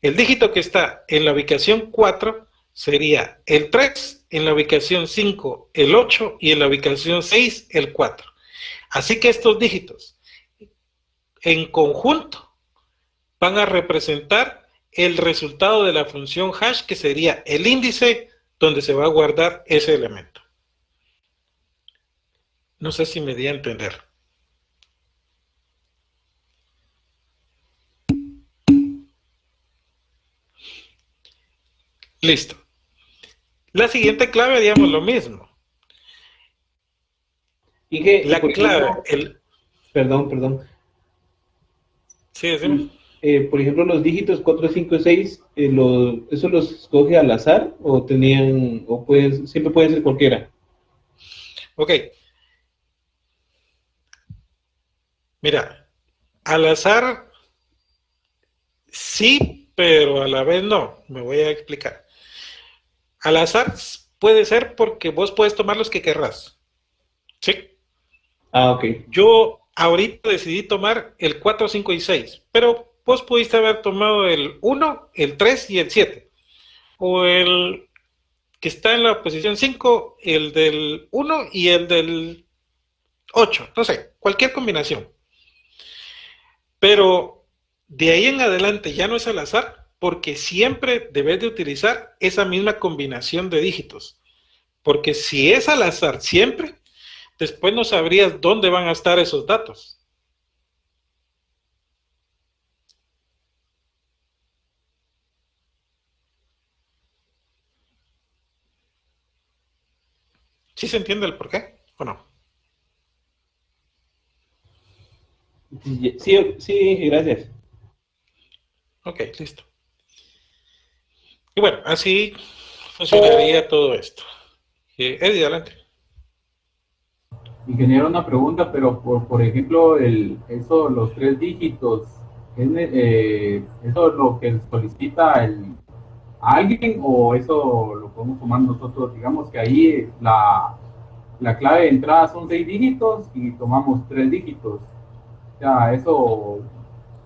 El dígito que está en la ubicación 4 sería el 3, en la ubicación 5 el 8 y en la ubicación 6 el 4. Así que estos dígitos en conjunto van a representar el resultado de la función hash, que sería el índice donde se va a guardar ese elemento. No sé si me di a entender. Listo. La siguiente clave haríamos lo mismo. Y que, La por clave, ejemplo, perdón. Sí, decime. Por ejemplo, los dígitos 4, 5, 6, ¿eso los escoge al azar o siempre pueden ser cualquiera? Ok. Mira, al azar sí, pero a la vez no. Me voy a explicar. Al azar puede ser porque vos puedes tomar los que querrás. ¿Sí? Ah, ok. Yo ahorita decidí tomar el 4, 5 y 6, pero vos pudiste haber tomado el 1, el 3 y el 7. O el que está en la posición 5, el del 1 y el del 8. No sé, cualquier combinación. Pero de ahí en adelante ya no es al azar, porque siempre debes de utilizar esa misma combinación de dígitos. Porque si es al azar siempre, después no sabrías dónde van a estar esos datos. ¿Sí se entiende el por qué o no? Sí, gracias. Ok, listo. Y bueno, así funcionaría todo esto. Eddie, adelante. Ingeniero, una pregunta, pero por ejemplo, los 3 dígitos, ¿eso es lo que solicita alguien o eso lo podemos tomar nosotros? Digamos que ahí la clave de entrada son 6 dígitos y tomamos 3 dígitos. O sea, ¿eso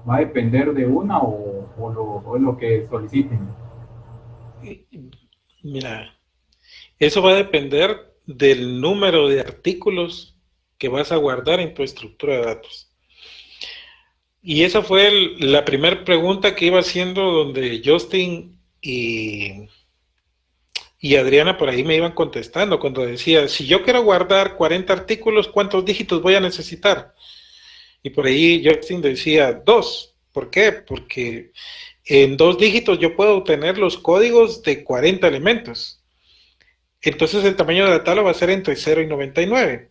va a depender de una o es lo que soliciten? Mira, eso va a depender del número de artículos que vas a guardar en tu estructura de datos. Y esa fue la primera pregunta que iba haciendo, donde Justin y Adriana por ahí me iban contestando cuando decía, si yo quiero guardar 40 artículos, ¿cuántos dígitos voy a necesitar? Y por ahí Justin decía 2. ¿Por qué? Porque en 2 dígitos yo puedo obtener los códigos de 40 elementos. Entonces el tamaño de la tabla va a ser entre 0 y 99.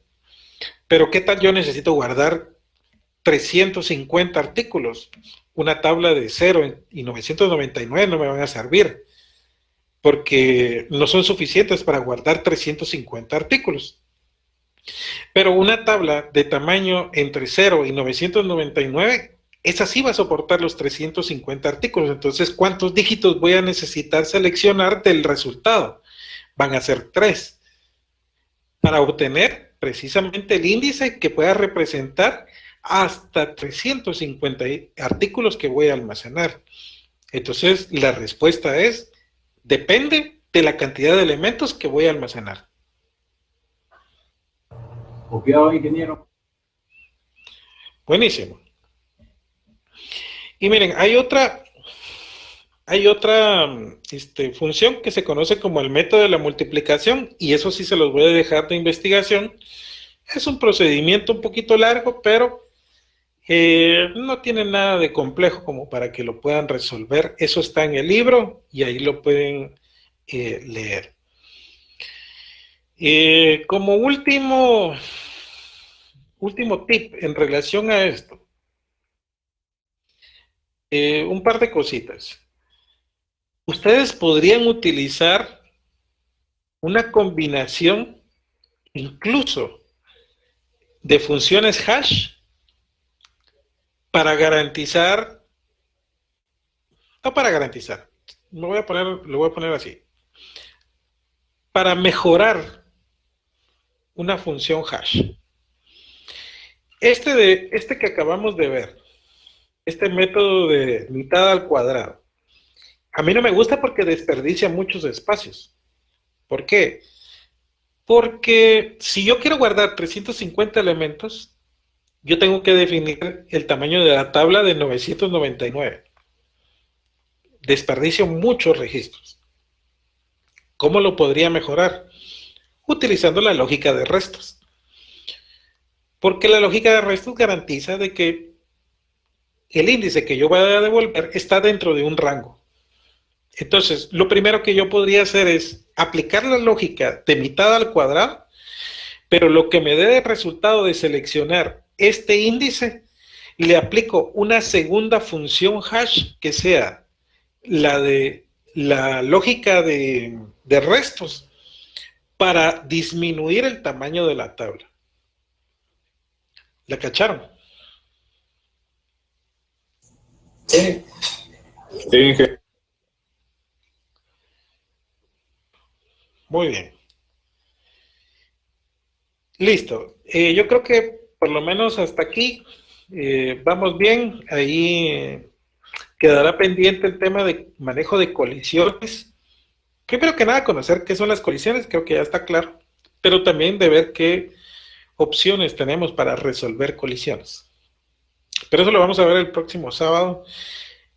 Pero ¿qué tal yo necesito guardar 350 artículos? Una tabla de 0 y 999 no me van a servir, porque no son suficientes para guardar 350 artículos. Pero una tabla de tamaño entre 0 y 999, esa sí va a soportar los 350 artículos. Entonces, ¿cuántos dígitos voy a necesitar seleccionar del resultado? Van a ser 3, para obtener precisamente el índice que pueda representar hasta 350 artículos que voy a almacenar. Entonces, la respuesta es, depende de la cantidad de elementos que voy a almacenar. Copiado, ingeniero. Buenísimo. Y miren, hay otra función que se conoce como el método de la multiplicación, y eso sí se los voy a dejar de investigación. Es un procedimiento un poquito largo, pero no tiene nada de complejo como para que lo puedan resolver. Eso está en el libro y ahí lo pueden leer. Como último tip en relación a esto, un par de cositas. Ustedes podrían utilizar una combinación incluso de funciones hash para garantizar, no para garantizar, lo voy a poner así, para mejorar una función hash. Este que acabamos de ver, este método de mitad al cuadrado. A mí no me gusta porque desperdicia muchos espacios. ¿Por qué? Porque si yo quiero guardar 350 elementos, yo tengo que definir el tamaño de la tabla de 999. Desperdicio muchos registros. ¿Cómo lo podría mejorar? Utilizando la lógica de restos. Porque la lógica de restos garantiza de que el índice que yo voy a devolver está dentro de un rango. Entonces, lo primero que yo podría hacer es aplicar la lógica de mitad al cuadrado, pero lo que me dé el resultado de seleccionar este índice, le aplico una segunda función hash que sea la de la lógica de restos para disminuir el tamaño de la tabla. ¿La cacharon? Sí. Sí, Muy bien. Listo. Yo creo que por lo menos hasta aquí vamos bien. Ahí quedará pendiente el tema de manejo de colisiones. Primero que nada, conocer qué son las colisiones, creo que ya está claro. Pero también de ver qué opciones tenemos para resolver colisiones. Pero eso lo vamos a ver el próximo sábado.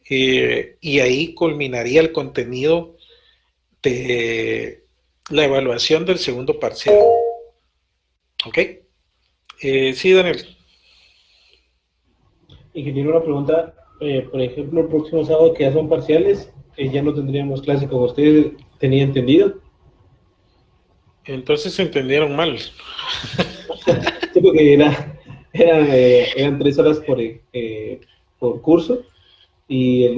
Y ahí culminaría el contenido de la evaluación del segundo parcial. ¿Ok? Sí, Daniel. Ingeniero, una pregunta. Por ejemplo, el próximo sábado, que ya son parciales, ya no tendríamos clase con usted, ¿tenía entendido? Entonces se entendieron mal. Sí, porque eran 3 horas por curso y el